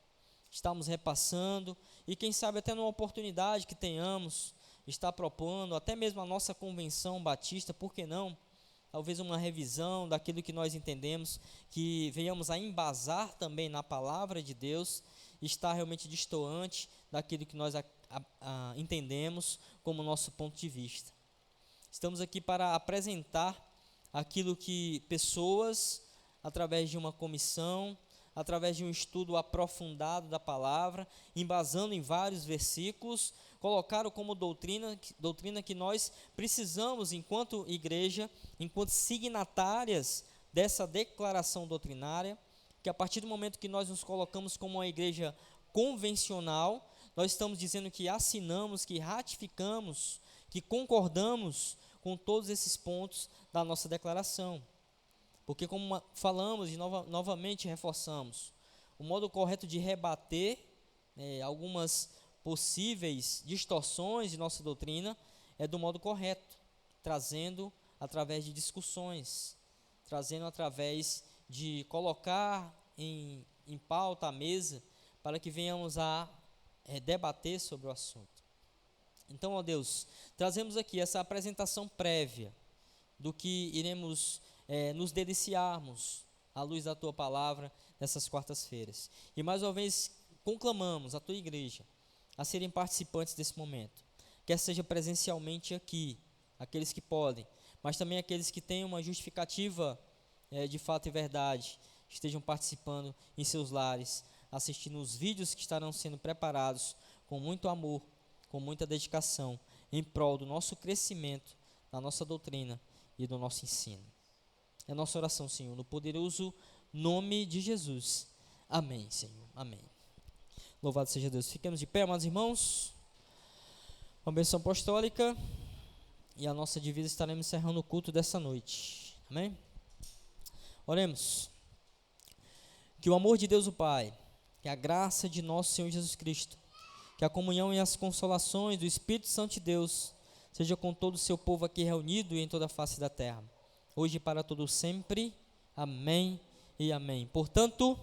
Estamos repassando e quem sabe até numa oportunidade que tenhamos, está propondo, até mesmo a nossa convenção batista, por que não? Talvez uma revisão daquilo que nós entendemos, que venhamos a embasar também na palavra de Deus, está realmente destoante daquilo que nós entendemos como nosso ponto de vista. Estamos aqui para apresentar aquilo que pessoas, através de uma comissão, através de um estudo aprofundado da palavra, embasando em vários versículos, colocaram como doutrina que nós precisamos, enquanto igreja, enquanto signatárias dessa declaração doutrinária, que a partir do momento que nós nos colocamos como uma igreja convencional, nós estamos dizendo que assinamos, que ratificamos, que concordamos com todos esses pontos da nossa declaração. Porque como falamos e novamente reforçamos, o modo correto de rebater algumas possíveis distorções de nossa doutrina é do modo correto, trazendo através de discussões, trazendo através de colocar em pauta a mesa, para que venhamos a debater sobre o assunto. Então, ó Deus, trazemos aqui essa apresentação prévia do que iremos nos deliciarmos à luz da Tua palavra nessas quartas-feiras. E mais uma vez conclamamos a Tua igreja a serem participantes desse momento, quer seja presencialmente aqui, aqueles que podem, mas também aqueles que têm uma justificativa de fato e verdade, estejam participando em seus lares, assistindo os vídeos que estarão sendo preparados com muito amor, com muita dedicação, em prol do nosso crescimento, da nossa doutrina e do nosso ensino. É a nossa oração, Senhor, no poderoso nome de Jesus. Amém, Senhor. Amém. Louvado seja Deus. Fiquemos de pé, amados irmãos. Uma bênção apostólica. E a nossa divisa estaremos encerrando o culto dessa noite. Amém? Oremos. Que o amor de Deus o Pai, que a graça de nosso Senhor Jesus Cristo, que a comunhão e as consolações do Espírito Santo de Deus seja com todo o seu povo aqui reunido e em toda a face da terra, hoje e para todo sempre. Amém e amém. Portanto,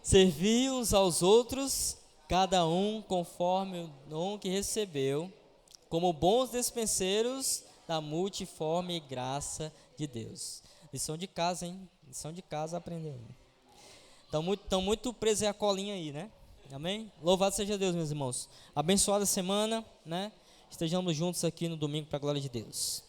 servi uns aos outros, cada um conforme o dom que recebeu, como bons despenseiros da multiforme graça de Deus. Lição de casa, hein? Lição de casa aprendendo. Estão muito presos a colinha aí, né? Amém? Louvado seja Deus, meus irmãos. Abençoada semana, né? Estejamos juntos aqui no domingo para a glória de Deus.